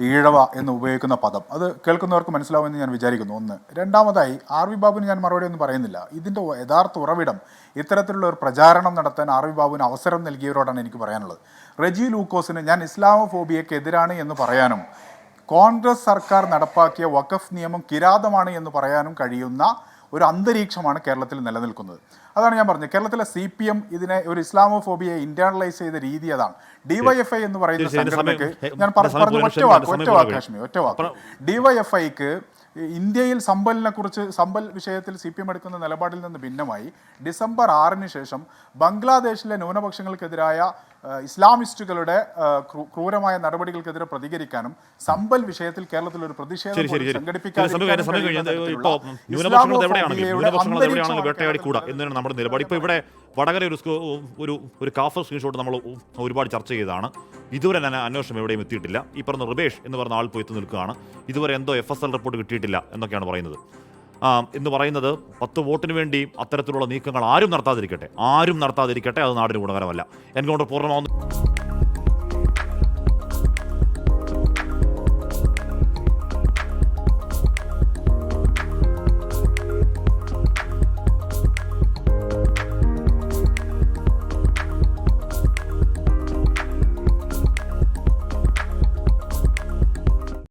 ഈഴവ എന്ന് ഉപയോഗിക്കുന്ന പദം. അത് കേൾക്കുന്നവർക്ക് മനസ്സിലാവുമെന്ന് ഞാൻ വിചാരിക്കുന്നു. ഒന്ന്. രണ്ടാമതായി, RV ബാബുവിന് ഞാൻ മറുപടി ഒന്നും പറയുന്നില്ല. ഇതിൻ്റെ യഥാർത്ഥ ഉറവിടം ഇത്തരത്തിലുള്ള ഒരു പ്രചാരണം നടത്താൻ RV ബാബുവിന് അവസരം നൽകിയവരോടാണ് എനിക്ക് പറയാനുള്ളത്. റെജി ലൂക്കോസിന് ഞാൻ ഇസ്ലാമോഫോബിയയ്ക്ക് എതിരാണ് എന്ന് പറയാനും കോൺഗ്രസ് സർക്കാർ നടപ്പാക്കിയ വഖഫ് നിയമം കിരാതമാണ് എന്ന് പറയാനും കഴിയുന്ന ഒരു അന്തരീക്ഷമാണ് കേരളത്തിൽ നിലനിൽക്കുന്നത്. അതാണ് ഞാൻ പറഞ്ഞത്. കേരളത്തിലെ CPM ഇതിനെ ഒരു ഇസ്ലാമോഫോബിയെ ഇന്റേണലൈസ് ചെയ്ത രീതി അതാണ്. DYFI എന്ന് പറയുന്ന സംഘടനയ്ക്ക് ഞാൻ പറഞ്ഞു ഒറ്റ വാക്ക് DYFIക്ക് ഇന്ത്യയിൽ സമ്പൽ വിഷയത്തിൽ CPM എടുക്കുന്ന നിലപാടിൽ നിന്ന് ഭിന്നമായി ഡിസംബർ 6-ന് ശേഷം ബംഗ്ലാദേശിലെ ന്യൂനപക്ഷങ്ങൾക്കെതിരായ ഇസ്ലാമിസ്റ്റുകളുടെ ക്രൂരമായ നടപടികൾക്കെതിരെ പ്രതികരിക്കാനും സമ്പൽ വിഷയത്തിൽ കേരളത്തിൽ ഒരു പ്രതിഷേധം വേട്ടയാടിക്കൂടാ എന്നാണ് നമ്മുടെ നിലപാട്. ഇപ്പോൾ ഇവിടെ വടകര ഒരു കാഫർ സ്ക്രീൻഷോട്ട് നമ്മൾ ഒരുപാട് ചർച്ച ചെയ്തതാണ്. ഇതുവരെ അന്വേഷണം എവിടെയും എത്തിയിട്ടില്ല. ഈ പറഞ്ഞ റിബേഷ് എന്ന് പറഞ്ഞ ആൾ പോയി നിൽക്കുകയാണ്. ഇതുവരെ എന്തോ FSL റിപ്പോർട്ട് കിട്ടിയിട്ടില്ല എന്നൊക്കെയാണ് പറയുന്നത്. എന്ന് പറയുന്നത് 10 വോട്ടിന് വേണ്ടി അത്തരത്തിലുള്ള നീക്കങ്ങൾ ആരും നടത്താതിരിക്കട്ടെ, അത് നാടിന് ഗുണകരമല്ല. എൻകൗണ്ടർ പൂർണ്ണമാവുന്നു.